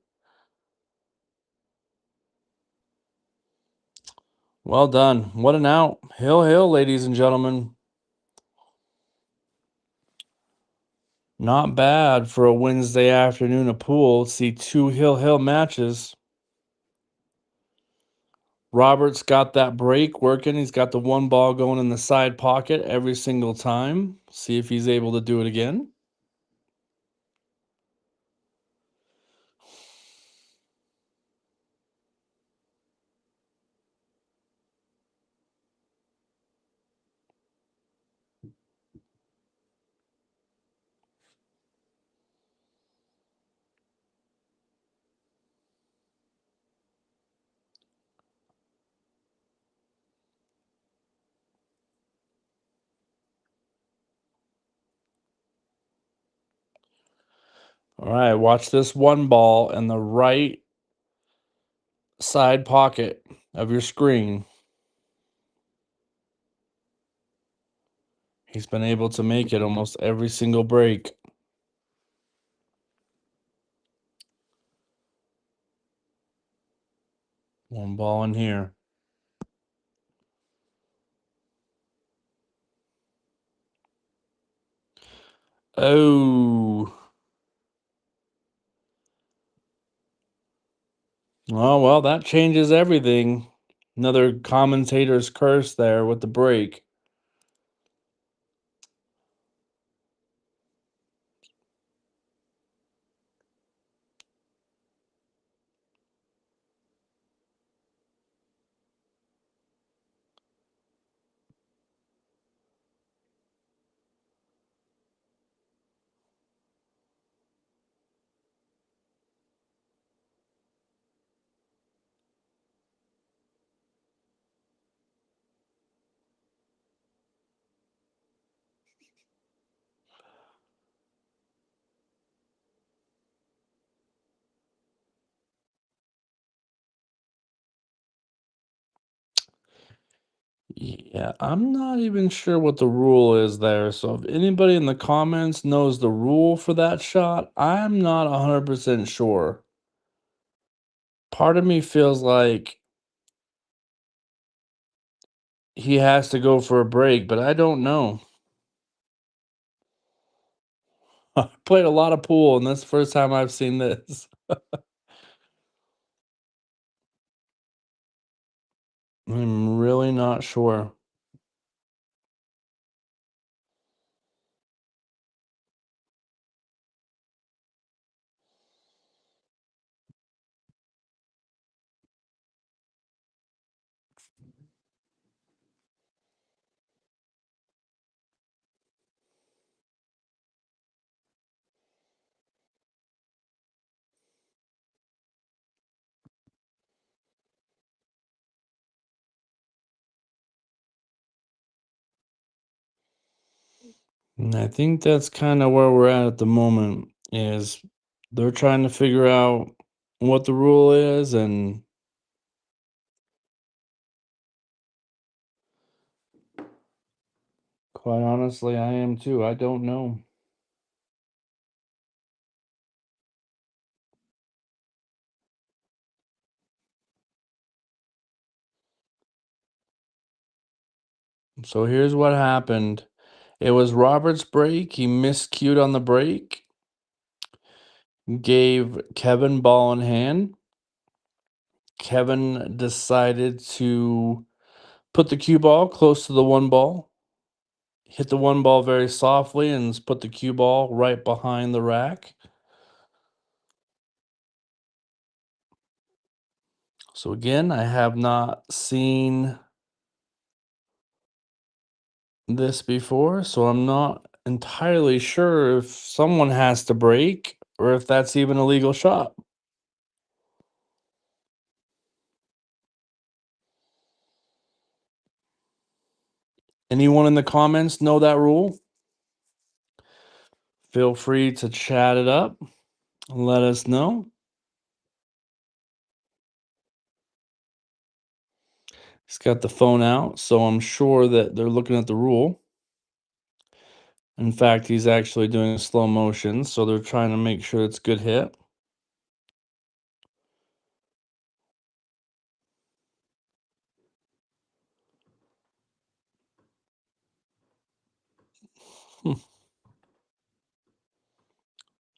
Well done. What an out. Hill, ladies and gentlemen. Not bad for a Wednesday afternoon of pool. See 2 Hill matches. Robert's got that break working. He's got the 1 ball going in the side pocket every single time. See if he's able to do it again. All right, watch this 1 ball in the right side pocket of your screen. He's been able to make it almost every single break. One ball in here. Oh. Oh, well, that changes everything. Another commentator's curse there with the break. Yeah, I'm not even sure what the rule is there. So if anybody in the comments knows the rule for that shot, I'm not 100% sure. Part of me feels like he has to go for a break, but I don't know. I played a lot of pool, and that's the first time I've seen this. I'm really not sure. And I think that's kind of where we're at the moment is they're trying to figure out what the rule is, and quite honestly, I am too. I don't know. So here's what happened. It was Robert's break. He miscued on the break, gave Kevin ball in hand. Kevin decided to put the cue ball close to the one ball, hit the one ball very softly, and put the cue ball right behind the rack. So again, I have not seen this before, so I'm not entirely sure if someone has to break or if that's even a legal shot. Anyone in the comments know that rule? Feel free to chat it up and let us know. He's got the phone out, so I'm sure that they're looking at the rule. In fact, he's actually doing slow motion, so they're trying to make sure it's good hit. Hmm.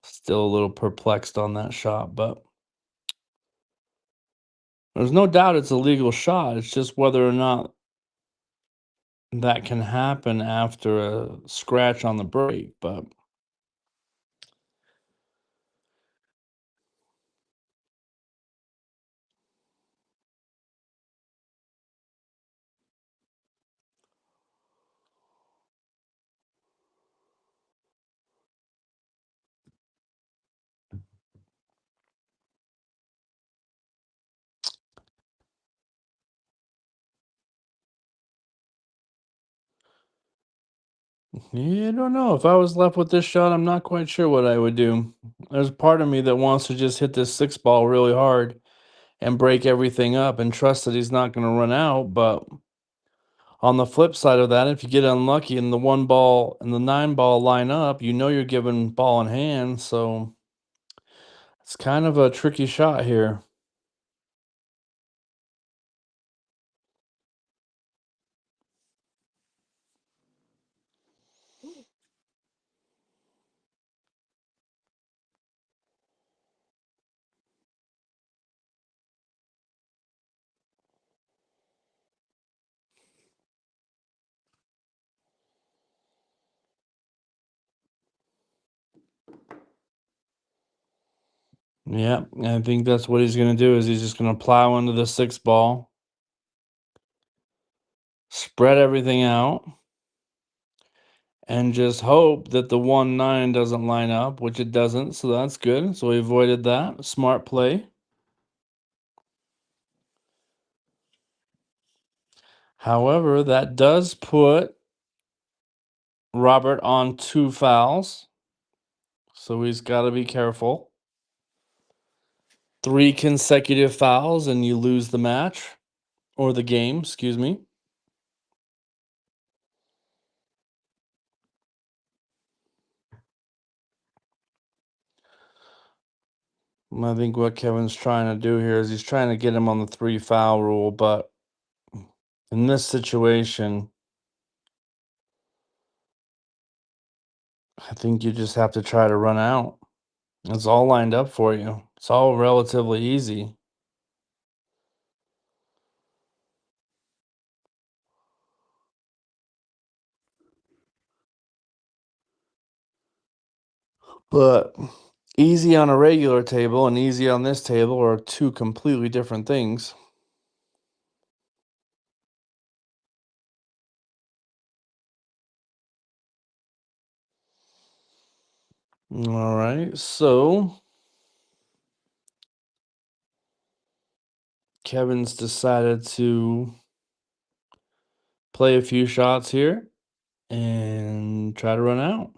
Still a little perplexed on that shot, but there's no doubt it's a legal shot. It's just whether or not that can happen after a scratch on the break. But yeah, I don't know. If I was left with this shot, I'm not quite sure what I would do. There's a part of me that wants to just hit this six ball really hard and break everything up and trust that he's not going to run out. But on the flip side of that, if you get unlucky and the one ball and the nine ball line up, you know you're giving ball in hand. So it's kind of a tricky shot here. Yeah, I think that's what he's going to do is he's just going to plow into the six ball, spread everything out, and just hope that the 1-9 doesn't line up, which it doesn't. So that's good. So he avoided that. Smart play. However, that does put Robert on two fouls. So he's got to be careful. Three consecutive fouls, and you lose the match or the game, excuse me. I think what Kevin's trying to do here is he's trying to get him on the 3-foul rule, but in this situation, I think you just have to try to run out. It's all lined up for you. It's all relatively easy. But easy on a regular table and easy on this table are two completely different things. All right, so Kevin's decided to play a few shots here and try to run out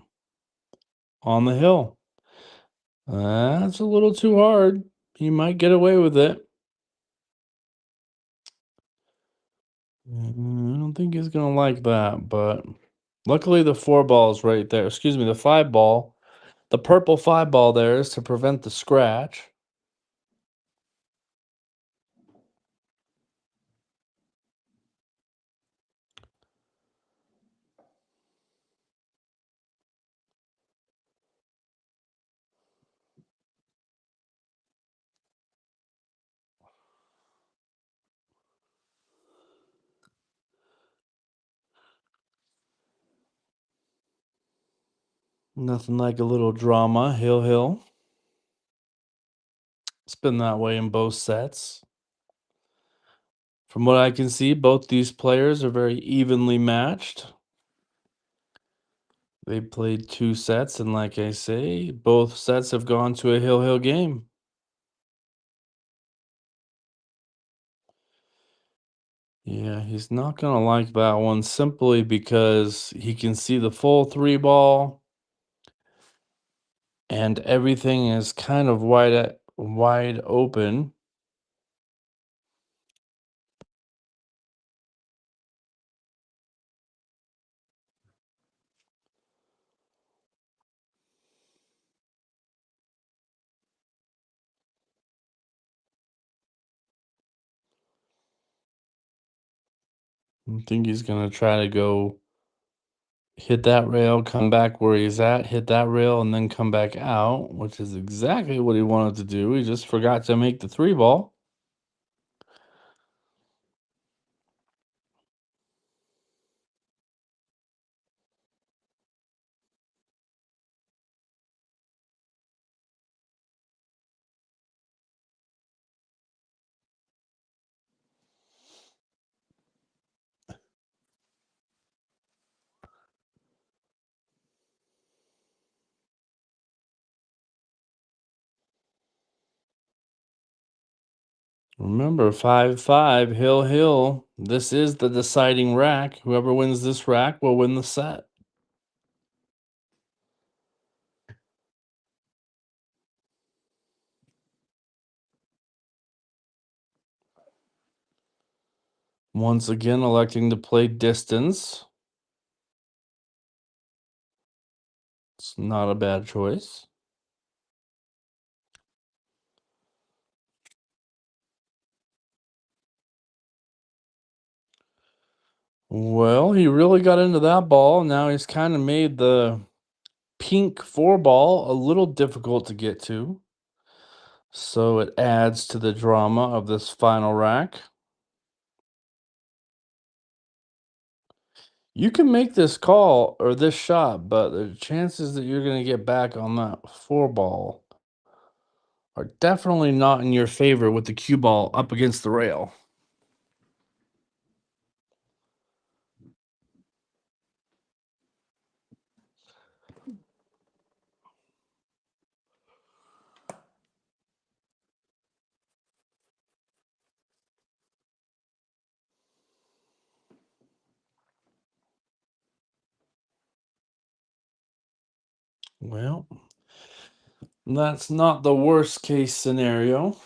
on the hill. That's a little too hard. He might get away with it. I don't think he's gonna like that, but luckily the 4 ball's right there. Excuse me, the 5 ball. The purple 5 ball there is to prevent the scratch. Nothing like a little drama, hill. It's been that way in both sets. From what I can see, both these players are very evenly matched. They played 2 sets, and like I say, both sets have gone to a hill game. Yeah, he's not gonna like that one simply because he can see the full 3 ball and everything is kind of wide open. I think he's gonna try to go hit that rail, come back where he's at, hit that rail, and then come back out, which is exactly what he wanted to do. He just forgot to make the 3 ball. Remember, 5-5, hill. This is the deciding rack. Whoever wins this rack will win the set. Once again, electing to play distance. It's not a bad choice. Well, he really got into that ball. Now he's kind of made the pink 4 ball a little difficult to get to. So it adds to the drama of this final rack. You can make this call or this shot, but the chances that you're going to get back on that 4 ball are definitely not in your favor with the cue ball up against the rail. Well, that's not the worst case scenario.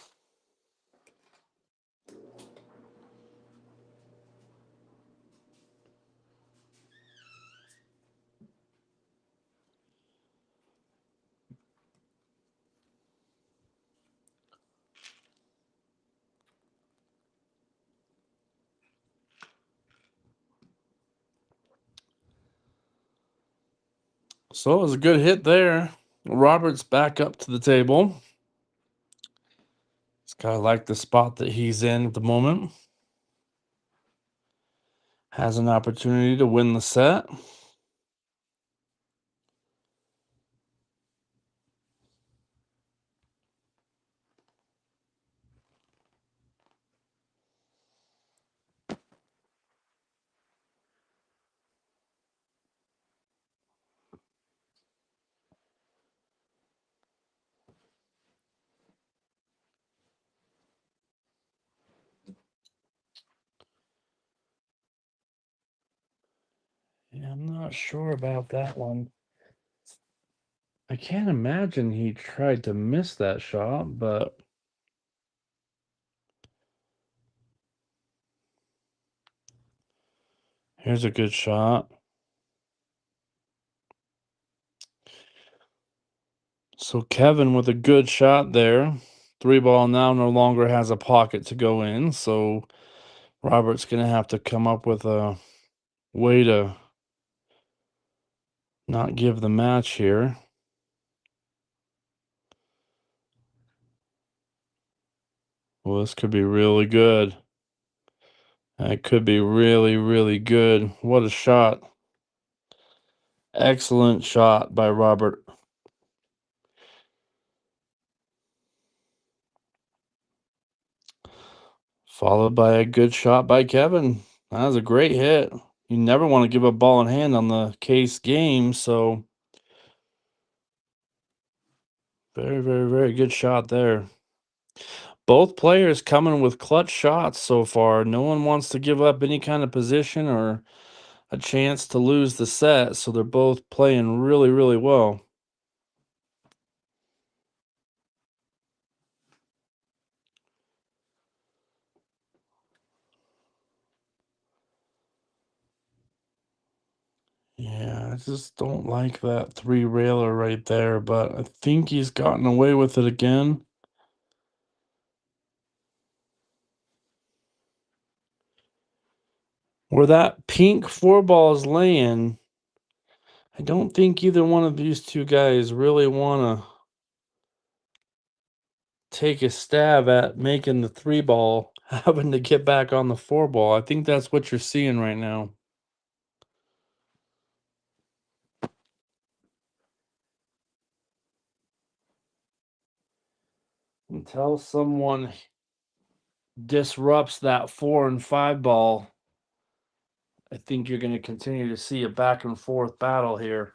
So it was a good hit there. Robert's back up to the table. It's kind of like the spot that he's in at the moment. Has an opportunity to win the set. Yeah, I'm not sure about that one. I can't imagine he tried to miss that shot, but here's a good shot. So Kevin with a good shot there. Three ball now no longer has a pocket to go in, so Robert's going to have to come up with a way to not give the match here. Well, this could be really good. That could be really, really good. What a shot. Excellent shot by Robert. Followed by a good shot by Kevin. That was a great hit. You never want to give up ball in hand on the case game, so very, very, very good shot there. Both players coming with clutch shots so far. No one wants to give up any kind of position or a chance to lose the set, so they're both playing really, really well. Yeah, I just don't like that three railer right there, but I think he's gotten away with it again. Where that pink four ball is laying, I don't think either one of these two guys really want to take a stab at making the three ball, having to get back on the four ball. I think that's what you're seeing right now. Until someone disrupts that four and five ball, I think you're going to continue to see a back and forth battle here.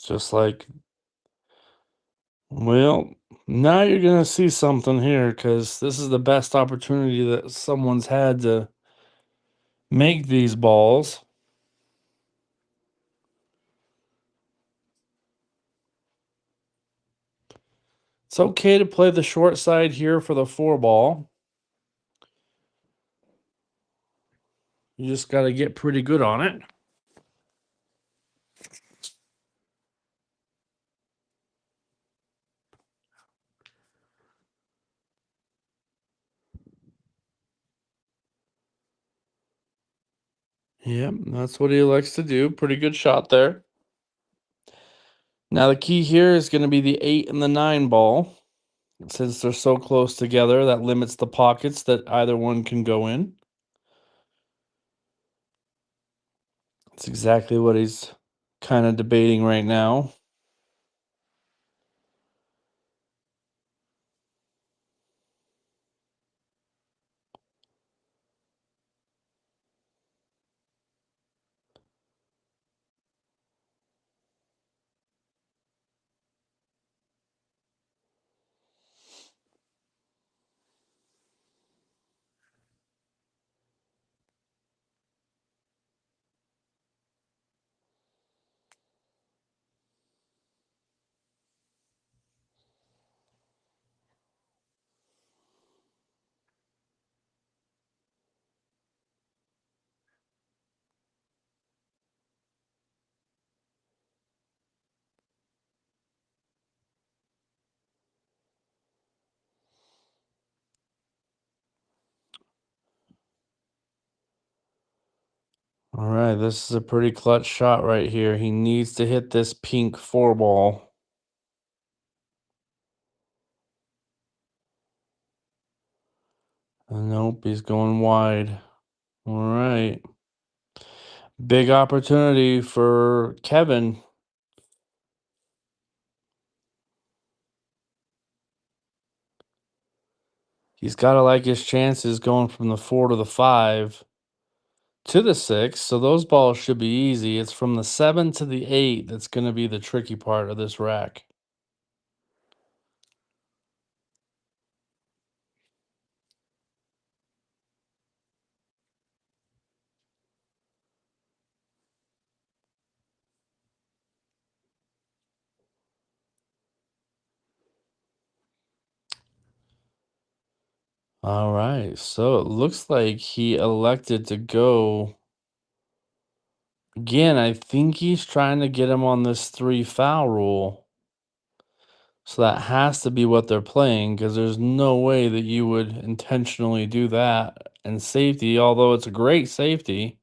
Just like, well, now you're going to see something here because this is the best opportunity that someone's had to make these balls. It's okay to play the short side here for the four ball. You just got to get pretty good on it. Yep, that's what he likes to do. Pretty good shot there. Now the key here is going to be the 8 and the 9 ball. Since they're so close together, that limits the pockets that either one can go in. That's exactly what he's kind of debating right now. All right, this is a pretty clutch shot right here. He needs to hit this pink four ball. Nope, he's going wide. All right. Big opportunity for Kevin. He's got to like his chances going from the 4 to the 5 to the 6. So those balls should be easy. It's from the 7 to the 8 that's going to be the tricky part of this rack. All right. So it looks like he elected to go. Again, I think he's trying to get him on this 3 foul rule. So that has to be what they're playing because there's no way that you would intentionally do that. And safety, although it's a great safety.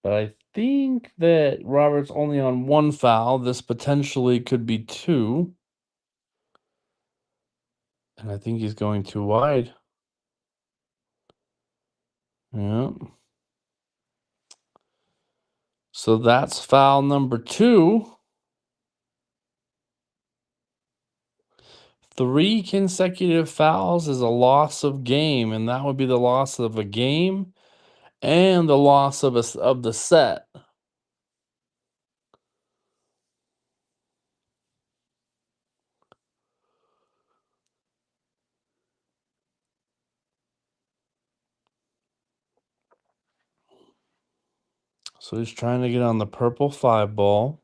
But I think that Robert's only on 1 foul. This potentially could be 2. And I think he's going too wide. Yeah. So that's foul number 2. 3 consecutive fouls is a loss of game, and that would be the loss of a game and the loss of of the set. So he's trying to get on the purple 5 ball.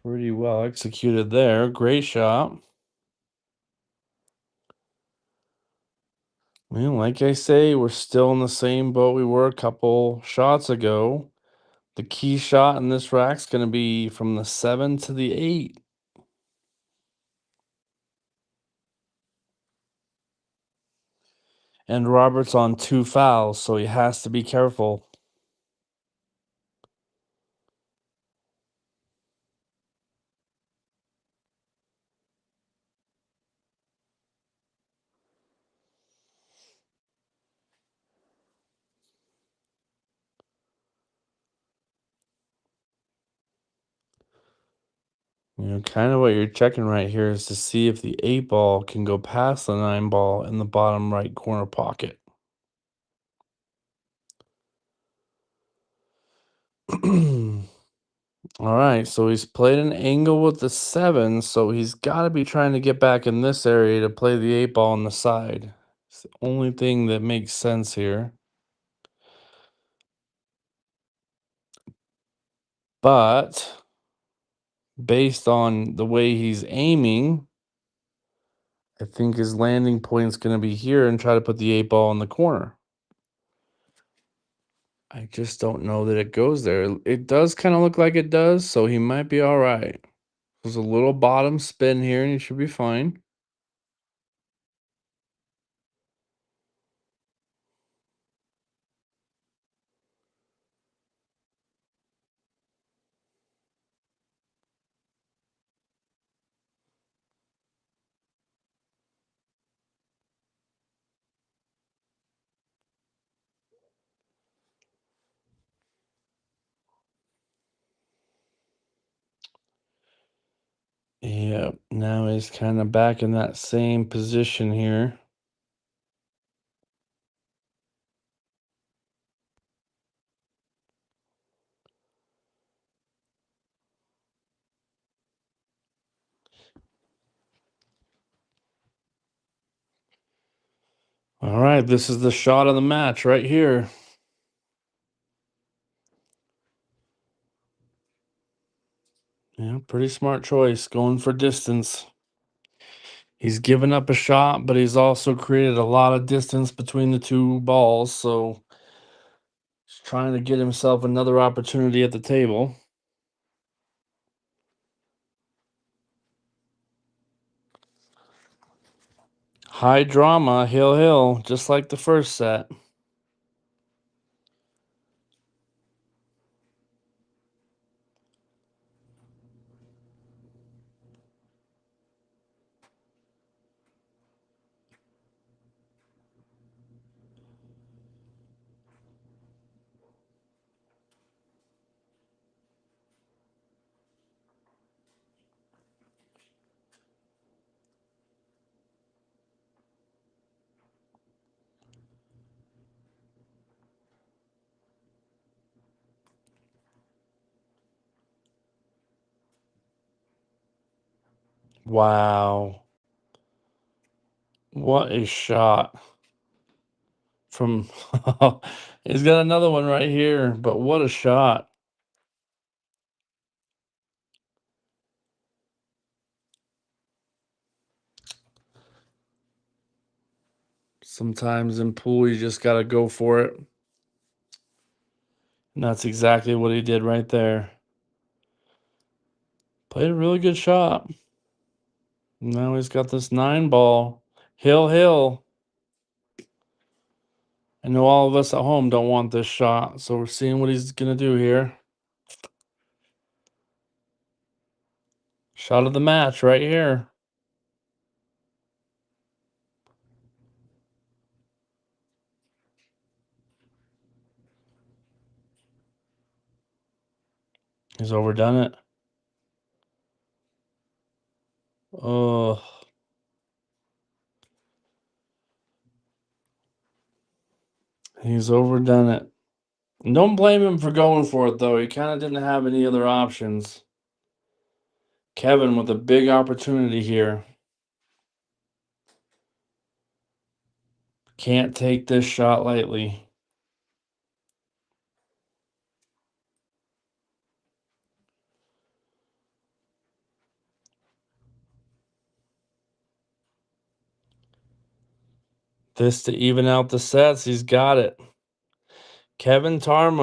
Pretty well executed there. Great shot. Well, like I say, we're still in the same boat we were a couple shots ago. The key shot in this rack's going to be from the 7 to the 8. And Robert's on 2 fouls, so he has to be careful. Kind of what you're checking right here is to see if the 8 ball can go past the 9 ball in the bottom right corner pocket. All right, so he's played an angle with the 7, so he's got to be trying to get back in this area to play the 8 ball on the side. It's the only thing that makes sense here. But based on the way he's aiming, I think his landing point's going to be here and try to put the 8 ball in the corner. I just don't know that it goes there. It does kind of look like it does, so he might be all right. There's a little bottom spin here, and he should be fine. Yep, now he's kind of back in that same position here. All right, this is the shot of the match right here. Yeah, pretty smart choice going for distance. He's given up a shot, but he's also created a lot of distance between the two balls, so he's trying to get himself another opportunity at the table. High drama, hill, just like the first set. Wow. What a shot from he's got another one right here, but what a shot. Sometimes in pool you just got to go for it. And that's exactly what he did right there. Played a really good shot. Now he's got this 9 ball. Hill. I know all of us at home don't want this shot, so we're seeing what he's going to do here. Shot of the match right here. He's overdone it. Oh, he's overdone it. Don't blame him for going for it, though. He kind of didn't have any other options. Kevin with a big opportunity here. Can't take this shot lightly. This to even out the sets. He's got it. Kevin Tarmo.